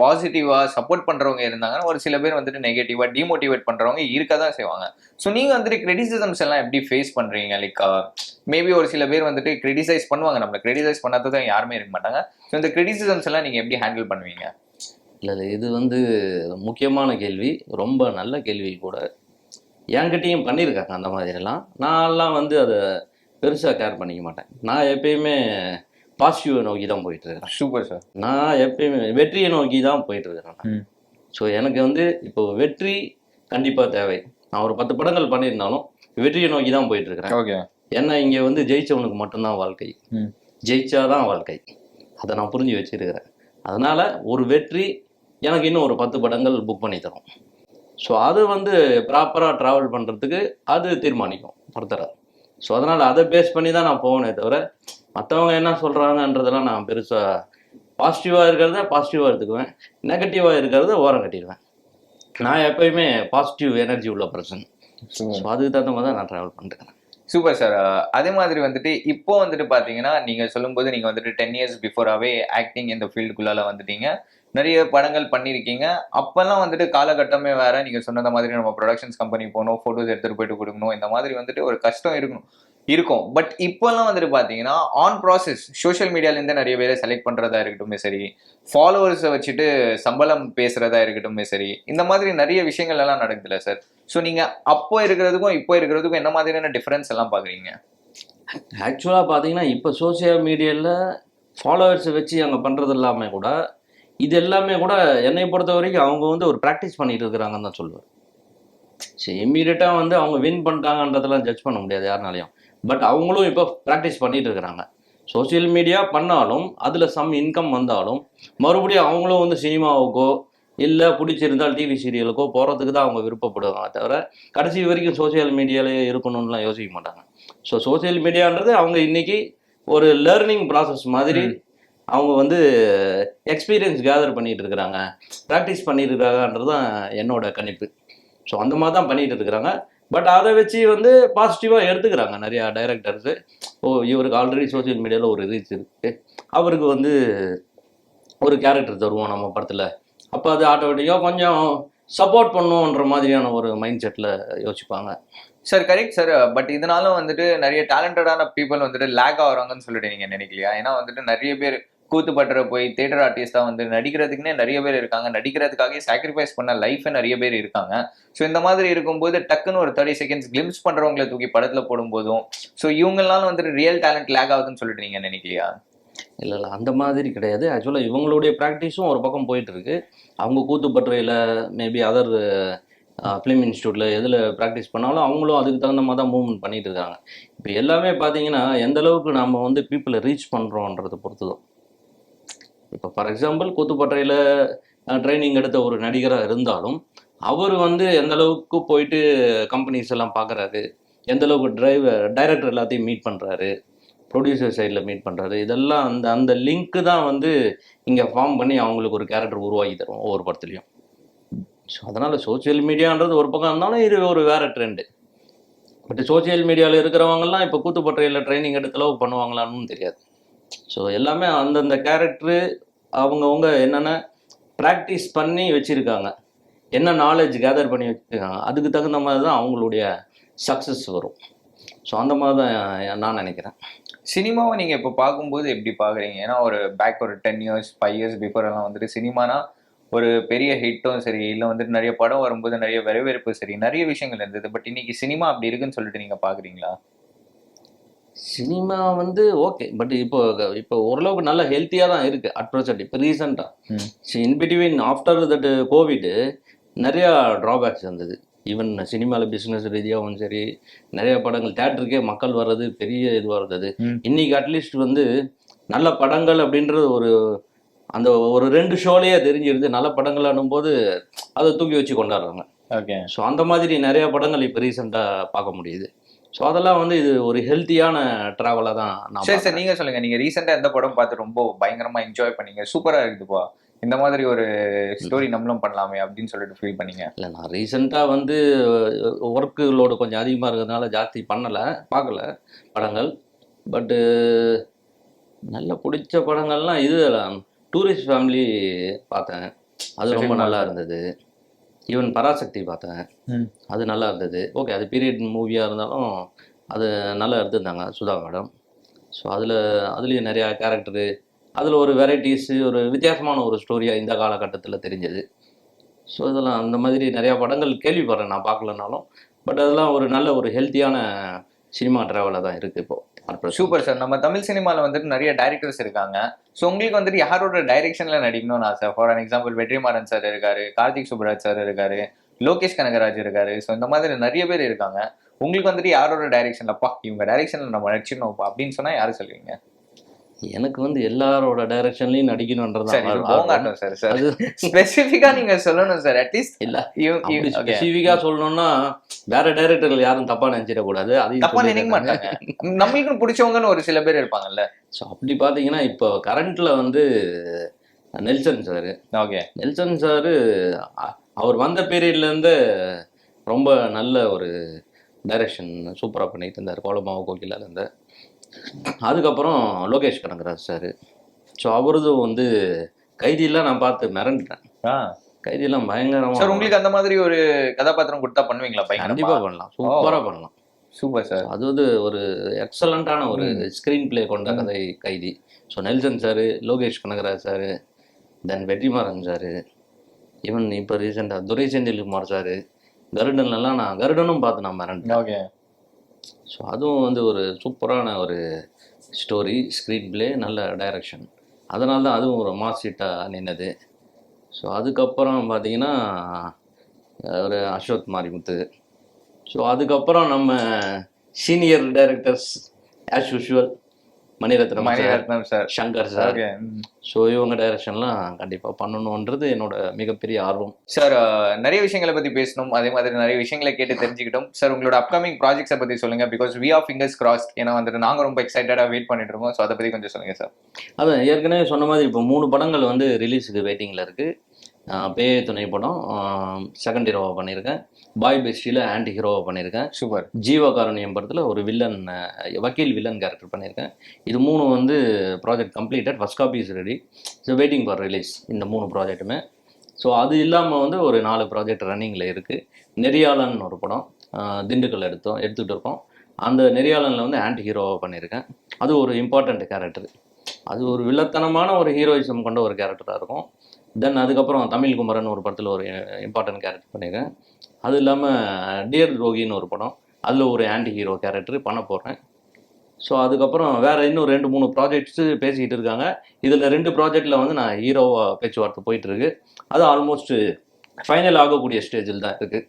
பாசிட்டிவாக சப்போர்ட் பண்ணுறவங்க இருந்தாங்கன்னா, ஒரு சில பேர் வந்துட்டு நெகட்டிவாக டிமோட்டிவேட் பண்ணுறவங்க இருக்க தான் செய்வாங்க. ஸோ நீங்கள் வந்துட்டு கிரிட்டிசிசம்ஸ் எல்லாம் எப்படி ஃபேஸ் பண்ணுறீங்க? லைக் மேபி ஒரு சில பேர் வந்துட்டு கிரிட்டிசைஸ் பண்ணுவாங்க, நம்மளை கிரிட்டிசைஸ் பண்ணாதது தான் யாருமே இருக்க மாட்டாங்க. ஸோ இந்த கிரிட்டிசிசம்ஸ் எல்லாம் நீங்கள் எப்படி ஹேண்டில் பண்ணுவீங்க? இல்லை, இது வந்து முக்கியமான கேள்வி, ரொம்ப நல்ல கேள்வி கூட. என்கிட்டையும் பண்ணியிருக்காங்க அந்த மாதிரிலாம். நான்லாம் வந்து அதை பெருசாக கேர் பண்ணிக்க மாட்டேன். நான் எப்பயுமே பாசிட்டிவை நோக்கி தான் போயிட்டு இருக்கிறேன். Super sir. நான் எப்பயுமே வெற்றியை நோக்கி தான் போயிட்டு இருக்கிறேன். ஸோ எனக்கு வந்து இப்போ வெற்றி கண்டிப்பாக தேவை. நான் ஒரு 10 படங்கள் பண்ணியிருந்தாலும் வெற்றியை நோக்கி தான் போயிட்டு இருக்கிறேன். ஓகே. ஏன்னா இங்கே வந்து ஜெயிச்சவனுக்கு மட்டும்தான் வாழ்க்கை, ஜெயிச்சாதான் வாழ்க்கை. அதை நான் புரிஞ்சு வச்சிருக்கிறேன். அதனால ஒரு வெற்றி எனக்கு இன்னும் ஒரு 10 படங்கள் புக் பண்ணி தரும். ஸோ அது வந்து ப்ராப்பராக ட்ராவல் பண்ணுறதுக்கு அது தீர்மானிக்கும் ஃபர்தராக. ஸோ அதனால் அதை பேஸ் பண்ணி தான் நான் போவேனே தவிர மற்றவங்க என்ன சொல்கிறாங்கன்றதெல்லாம் நான் பெருசாக பாசிட்டிவாக இருக்கிறத பாசிட்டிவாக எடுத்துக்குவேன், நெகட்டிவாக இருக்கிறத ஓரம் கட்டிடுவேன். நான் எப்பயுமே பாசிட்டிவ் எனர்ஜி உள்ள பர்சன். ஸோ அதுக்கு தகுந்த மாதிரி தான் நான் ட்ராவல் பண்ணிருக்கேன். Super sir. அதே மாதிரி வந்துட்டு இப்போ வந்துட்டு பார்த்தீங்கன்னா நீங்கள் சொல்லும்போது நீங்கள் வந்துட்டு 10 years பிஃபோராகவே ஆக்டிங் இந்த ஃபீல்டுக்குள்ளால வந்துட்டீங்க, நிறைய படங்கள் பண்ணியிருக்கீங்க. அப்போல்லாம் வந்துட்டு காலகட்டமே வேற. நீங்கள் சொன்னத மாதிரி நம்ம ப்ரொடக்ஷன்ஸ் கம்பெனி போகணும், ஃபோட்டோஸ் எடுத்துகிட்டு போயிட்டு கொடுக்கணும், இந்த மாதிரி வந்துட்டு ஒரு கஷ்டம் இருக்கும். பட் இப்போல்லாம் வந்துட்டு பார்த்தீங்கன்னா ஆன் ப்ராசஸ் சோஷியல் மீடியாலேருந்து நிறைய பேரை செலக்ட் பண்ணுறதா இருக்கட்டுமே சரி, ஃபாலோவர்ஸை வச்சுட்டு சம்பளம் பேசுகிறதா இருக்கட்டுமே சரி, இந்த மாதிரி நிறைய விஷயங்கள் எல்லாம் நடக்குதுல்ல சார். ஸோ நீங்கள் அப்போ இருக்கிறதுக்கும் இப்போ இருக்கிறதுக்கும் என்ன மாதிரியான டிஃப்ரென்ஸ் எல்லாம் பார்க்குறீங்க? ஆக்சுவலாக பார்த்தீங்கன்னா இப்போ சோசியல் மீடியாவில் ஃபாலோவர்ஸை வச்சு அங்கே பண்ணுறது எல்லாமே கூட, இது எல்லாமே கூட என்னை பொறுத்த வரைக்கும் அவங்க வந்து ஒரு ப்ராக்டிஸ் பண்ணிட்டு இருக்கிறாங்கன்னு தான் சொல்லுவேன். சரி, இம்மீடியட்டாக வந்து அவங்க வின் பண்ணிட்டாங்கன்றதெல்லாம் ஜட்ஜ் பண்ண முடியாது யாருனாலையும். பட் அவங்களும் இப்போ ப்ராக்டிஸ் பண்ணிட்டு இருக்கிறாங்க. சோசியல் மீடியா பண்ணாலும் அதில் சம் இன்கம் வந்தாலும் மறுபடியும் அவங்களும் வந்து சினிமாவுக்கோ இல்லை பிடிச்சிருந்தால் டிவி சீரியலுக்கோ போகிறதுக்கு தான் அவங்க விருப்பப்படுவாங்க தவிர கடைசி வரைக்கும் சோசியல் மீடியாலே இருக்கணும்லாம் யோசிக்க மாட்டாங்க. ஸோ சோசியல் மீடியான்றது அவங்க இன்னைக்கு ஒரு லேர்னிங் ப்ராசஸ் மாதிரி அவங்க வந்து எக்ஸ்பீரியன்ஸ் கேதர் பண்ணிட்டு இருக்கிறாங்க, ப்ராக்டிஸ் பண்ணிட்டு இருக்காங்கன்றது தான் என்னோட கணிப்பு. ஸோ அந்த மாதிரி தான் பண்ணிட்டு இருக்கிறாங்க. பட் அதை வச்சு வந்து பாசிட்டிவாக எடுத்துக்கிறாங்க நிறையா டைரக்டர்ஸு. இவருக்கு ஆல்ரெடி சோசியல் மீடியாவில் ஒரு ரீச் இருக்குது, அவருக்கு வந்து ஒரு கேரக்டர் தருவோம் நம்ம படத்தில், அப்போ அது ஆட்டோமேட்டிக்காக கொஞ்சம் சப்போர்ட் பண்ணுன்ற மாதிரியான ஒரு மைண்ட் செட்டில் யோசிப்பாங்க. Sir correct sir. பட் இதனாலும் வந்துட்டு நிறைய டேலண்டடான பீப்புள் வந்துட்டு லேக் ஆகிறாங்கன்னு சொல்லிட்டு நீங்கள் நினைக்கலையா? ஏன்னா வந்துட்டு நிறைய பேர் கூத்துப்பட்டுற போய் தியேட்டர் ஆர்டிஸ்டாக வந்து நடிக்கிறதுக்குன்னே நிறைய பேர் இருக்காங்க, நடிக்கிறதுக்காகவே சாக்ரிஃபைஸ் பண்ண லைஃபே நிறைய பேர் இருக்காங்க. ஸோ இந்த மாதிரி இருக்கும்போது டக்குன்னு ஒரு 30 seconds கிளிம்ஸ் பண்ணுறவங்களை தூக்கி படத்தில் போடும்போதும் ஸோ இவங்களாலும் வந்துட்டு ரியல் டேலண்ட் லேக் ஆகுதுன்னு சொல்லிட்டு நீங்கள் நினைக்கலையா? இல்லை அந்த மாதிரி கிடையாது. ஆக்சுவலாக இவங்களுடைய ப்ராக்டிஸும் ஒரு பக்கம் போயிட்டு இருக்கு. அவங்க கூத்துப்பட்டுறையில் மேபி அதர் ஃபிலிம் இன்ஸ்டியூட்டில் எதில் ப்ராக்டிஸ் பண்ணாலும் அவங்களும் அதுக்கு தகுந்த மாதிரி தான் மூவ்மெண்ட் பண்ணிட்டு இருக்காங்க. இப்போ எல்லாமே பார்த்தீங்கன்னா எந்த அளவுக்கு நம்ம வந்து பீப்புளை ரீச் பண்ணுறோன்றதை பொறுத்து தான். இப்போ ஃபார் எக்ஸாம்பிள் கூத்துப்பட்டுறையில் ட்ரைனிங் எடுத்த ஒரு நடிகராக இருந்தாலும் அவர் வந்து எந்த அளவுக்கு போயிட்டு கம்பெனிஸ் எல்லாம் பார்க்குறாரு, எந்த அளவுக்கு டைரக்டர் எல்லாத்தையும் மீட் பண்ணுறாரு, ப்ரொடியூசர் சைடில் மீட் பண்ணுறாரு, இதெல்லாம் அந்த அந்த லிங்க்கு தான் வந்து இங்கே ஃபார்ம் பண்ணி அவங்களுக்கு ஒரு கேரக்டர் உருவாக்கி தரும் ஒவ்வொரு படத்துலையும். ஸோ அதனால் சோஷியல் மீடியான்றது ஒரு பக்கம் இருந்தாலும் இது ஒரு வேறு ட்ரெண்டு. பட் சோஷியல் மீடியாவில் இருக்கிறவங்கலாம் இப்போ கூத்துப்பட்றையில் ட்ரைனிங் எடுத்து லவ் பண்ணுவாங்களான்னு தெரியாது. ஸோ எல்லாமே அந்தந்த கேரக்டரு அவங்கவுங்க என்னென்ன ப்ராக்டிஸ் பண்ணி வச்சுருக்காங்க, என்ன நாலேஜ் கேதர் பண்ணி வச்சுருக்காங்க, அதுக்கு தகுந்த மாதிரி தான் அவங்களுடைய சக்ஸஸ் வரும். ஸோ அந்த மாதிரி தான் நான் நினைக்கிறேன். சினிமாவை நீங்கள் இப்போ பார்க்கும்போது எப்படி பார்க்குறீங்க? ஏன்னா ஒரு பேக் ஒரு 10 இயர்ஸ் 5 இயர்ஸ் பிஃபோர் எல்லாம் வந்துட்டு சினிமானா ஒரு பெரிய ஹிட்டும் சரி, இல்லை வந்துட்டு நிறைய படம் வரும்போது நிறைய வரவேற்பு சரி, நிறைய விஷயங்கள் இருந்தது. பட் இன்னைக்கு சினிமா அப்படி இருக்குன்னு சொல்லிட்டு நீங்கள் பார்க்குறீங்களா? சினிமா வந்து ஓகே, பட் இப்போ ஓரளவுக்கு நல்ல ஹெல்த்தியாக தான் இருக்குது அட் ப்ரெசென்ட். இப்போ ரீசெண்டாக in between after that Covid நிறையா ட்ராபேக்ஸ் இருந்தது. ஈவன் சினிமாவில் பிஸ்னஸ் ரீதியாகவும் சரி, நிறைய படங்கள் தேட்டருக்கே மக்கள் வர்றது பெரிய இதுவாக இருந்தது. இன்னைக்கு அட்லீஸ்ட் வந்து நல்ல படங்கள் அப்படின்றது அந்த ஒரு 2 ஷோலேயே தெரிஞ்சிருது. நல்ல படங்கள் அனும்போது அதை தூக்கி வச்சு கொண்டாடுறாங்க. ஓகே. ஸோ அந்த மாதிரி நிறைய படங்கள் இப்போ ரீசெண்டாக பார்க்க முடியுது. ஸோ அதெல்லாம் வந்து இது ஒரு ஹெல்த்தியான ட்ராவலாக தான் நான் சரி சார், நீங்கள் சொல்லுங்கள். நீங்கள் ரீசெண்டாக எந்த படம் பார்த்து ரொம்ப பயங்கரமாக என்ஜாய் பண்ணீங்க, சூப்பராக இருக்குதுப்பா, இந்த மாதிரி ஒரு ஸ்டோரி நம்மளும் பண்ணலாமே அப்படின்னு சொல்லிட்டு ஃபீல் பண்ணீங்க? இல்லை, நான் ரீசெண்டாக வந்து ஒர்க்கு லோடு கொஞ்சம் அதிகமாக இருக்கிறதுனால ஜாஸ்தி பார்க்கல படங்கள். பட்டு நல்ல பிடிச்ச படங்கள்லாம் இது டூரிஸ்ட் ஃபேமிலி பார்த்தேன், அது ரொம்ப நல்லா இருந்தது. ஈவன் பராசக்தி பார்த்தேன், அது நல்லா இருந்தது. ஓகே, அது பீரியட் மூவியாக இருந்தாலும் அது நல்லா எடுத்திருந்தாங்க சுதா மேடம். ஸோ அதுலேயும் நிறையா கேரக்டரு, அதில் ஒரு வெரைட்டிஸு, ஒரு வித்தியாசமான ஒரு ஸ்டோரியாக இந்த காலகட்டத்தில் தெரிஞ்சது. ஸோ இதெல்லாம் அந்த மாதிரி நிறையா படங்கள் கேள்விப்படுறேன், நான் பார்க்கலனாலும். பட் அதெல்லாம் ஒரு நல்ல ஒரு ஹெல்த்தியான சினிமா ட்ராவலாக தான் இருக்குது இப்போது. Super sir. நம்ம தமிழ் சினிமாவில் வந்துட்டு நிறைய டைரக்டர்ஸ் இருக்காங்க. ஸோ உங்களுக்கு வந்துட்டு யாரோட டைரக்ஷனில் நடிக்கணும்னு ஆசை? For an example Vetrimaaran sir இருக்காரு, கார்த்திக் சுப்புராஜ் சார் இருக்காரு, லோகேஷ் கனகராஜ் இருக்காரு. ஸோ இந்த மாதிரி நிறைய பேர் இருக்காங்க. உங்களுக்கு வந்துட்டு யாரோட டைரக்ஷன்லப்பா இவங்க டைரக்ஷனில் நம்ம நடிச்சிடணும்ப்பா அப்படின்னு சொன்னால் யாரு சொல்லுவீங்க? எனக்கு வந்து எல்லாரோட டைரக்ஷன்லையும் நடிக்கணும்ன்றது சார். சார் ஸ்பெசிஃபிக்கா நீங்க சொல்லணும் சார். அட்லீஸ்ட் இல்ல ஸ்பெசிஃபிக்கா சொல்லணும்னா வேற டைரக்டர்கள் யாரும் தப்பா நினைச்சிடக்கூடாது. அது தப்பா நினைக்க மாட்டாங்க, நம்மளுக்கும் பிடிச்சவங்கன்னு ஒரு சில பேர் இருப்பாங்கல்ல. ஸோ அப்படி பார்த்தீங்கன்னா இப்போ கரண்ட்ல வந்து Nelson sir. Okay. Nelson sir அவர் வந்த பீரியட்லேருந்து ரொம்ப நல்ல ஒரு டைரக்ஷன் சூப்பராக பண்ணிட்டு இருந்தார், கோலமாவு கோகிலாலேருந்து. அதுக்கப்புறம் லோகேஷ் கனகராஜ் சார். ஸோ அவரதும் வந்து கைதியெல்லாம் நான் பார்த்து மிரண்டுட்டேன். கைதியெல்லாம் பயங்கரமாக சார். உங்களுக்கு அந்த மாதிரி ஒரு கதாபாத்திரம் கொடுத்தா பண்ணுவீங்களா? கண்டிப்பாக பண்ணலாம், சூப்பராக பண்ணலாம். Super sir. அது வந்து ஒரு எக்ஸலண்ட்டான ஒரு ஸ்க்ரீன் பிளே கொண்ட கதை Kaithi. So Nelson sir, Lokesh Kanagaraj sir, then Vetrimaaran sir, even இப்போ ரீசெண்டாக துரை செந்தில்குமார் சார், கருடன்லாம் நான் கருடனும் பார்த்து நான் மிரண்டேன். ஓகே. ஸோ அதுவும் வந்து ஒரு சூப்பரான ஒரு ஸ்டோரி, ஸ்க்ரீன் பிளே, நல்ல டைரக்ஷன். அதனால தான் அதுவும் ஒரு மாஸ் ஹிட்டாக நின்னது. ஸோ அதுக்கப்புறம் பார்த்தீங்கன்னா ஒரு அசோக் மாரிமுத்து. ஸோ அதுக்கப்புறம் நம்ம senior directors as usual Mani Ratnam sir, Shankar sir. So இவங்க டைரக்ஷன்லாம் கண்டிப்பாக பண்ணணுன்றது என்னோட மிகப்பெரிய ஆர்வம் சார். நிறைய விஷயங்களை பற்றி பேசணும், அதே மாதிரி நிறைய விஷயங்களை கேட்டு தெரிஞ்சுக்கிட்டோம் சார். உங்களோட அப்கமிங் ப்ராஜெக்ட்ஸை பற்றி சொல்லுங்க, because we are fingers crossed. ஏன்னா வந்துட்டு நாங்கள் ரொம்ப எக்ஸைட்டடாக வெயிட் பண்ணிட்டு இருக்கோம். ஸோ அதை பற்றி கொஞ்சம் சொல்லுங்க சார். அதான் ஏற்கனவே சொன்ன மாதிரி இப்போ 3 படங்கள் வந்து ரிலீஸுக்கு வெயிட்டிங்கில் இருக்குது. பேய துணை படம் செகண்ட் ஹீரோவாக பண்ணியிருக்கேன், பாய் பெஸ்டியில் ஆன்டி ஹீரோவாக பண்ணியிருக்கேன், சூப்பர் ஜீவகாருண்யம் படத்தில் ஒரு வில்லன் வக்கீல் வில்லன் கேரக்டர் பண்ணியிருக்கேன். இது 3 வந்து project completed, first copy is ready. So waiting for release இந்த 3 ப்ராஜெக்ட்டுமே. ஸோ அது இல்லாமல் வந்து ஒரு 4 ப்ராஜெக்ட் ரன்னிங்கில் இருக்குது. நெறியாளன் ஒரு படம் திண்டுக்கல் எடுத்துக்கிட்டு இருக்கோம். அந்த நெறியாளனில் வந்து ஆன்டி ஹீரோவாக பண்ணியிருக்கேன். அது ஒரு இம்பார்ட்டண்ட் கேரக்டர், அது ஒரு வில்லத்தனமான ஒரு ஹீரோயிசம் கொண்ட ஒரு கேரக்டராக இருக்கும். தென் அதுக்கப்புறம் தமிழ் குமரன் ஒரு படத்தில் ஒரு இம்பார்ட்டன்ட் கேரக்டர் பண்ணியிருக்கேன். அது இல்லாமல் டியர் ரோகின்னு ஒரு படம், அதில் ஒரு ஆன்டி ஹீரோ கேரக்டர் பண்ண போகிறேன். ஸோ அதுக்கப்புறம் வேறு இன்னும் 2-3 ப்ராஜெக்ட்ஸு பேசிக்கிட்டு இருக்காங்க. இதில் 2 ப்ராஜெக்டில் வந்து நான் ஹீரோவாக பேச்சுவார்த்தை போயிட்டுருக்கு. அது ஆல்மோஸ்ட் ஃபைனல் ஆகக்கூடிய ஸ்டேஜில் தான் இருக்குது.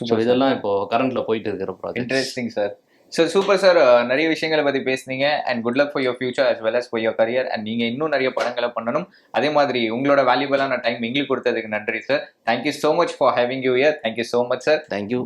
ஸோ இதெல்லாம் இப்போது கரண்ட்டில் போயிட்டு இருக்கிற project. Interesting sir. So super sir, நிறைய விஷயங்களை பற்றி பேசுனீங்க. And good luck for your future as well as for your career. And நீங்கள் இன்னும் நிறைய படங்களை பண்ணணும். அதே மாதிரி உங்களோட வேல்யூபிளான டைம் எங்களுக்கு கொடுத்ததுக்கு நன்றி sir. Thank you so much for having you here. Thank you so much sir. Thank you.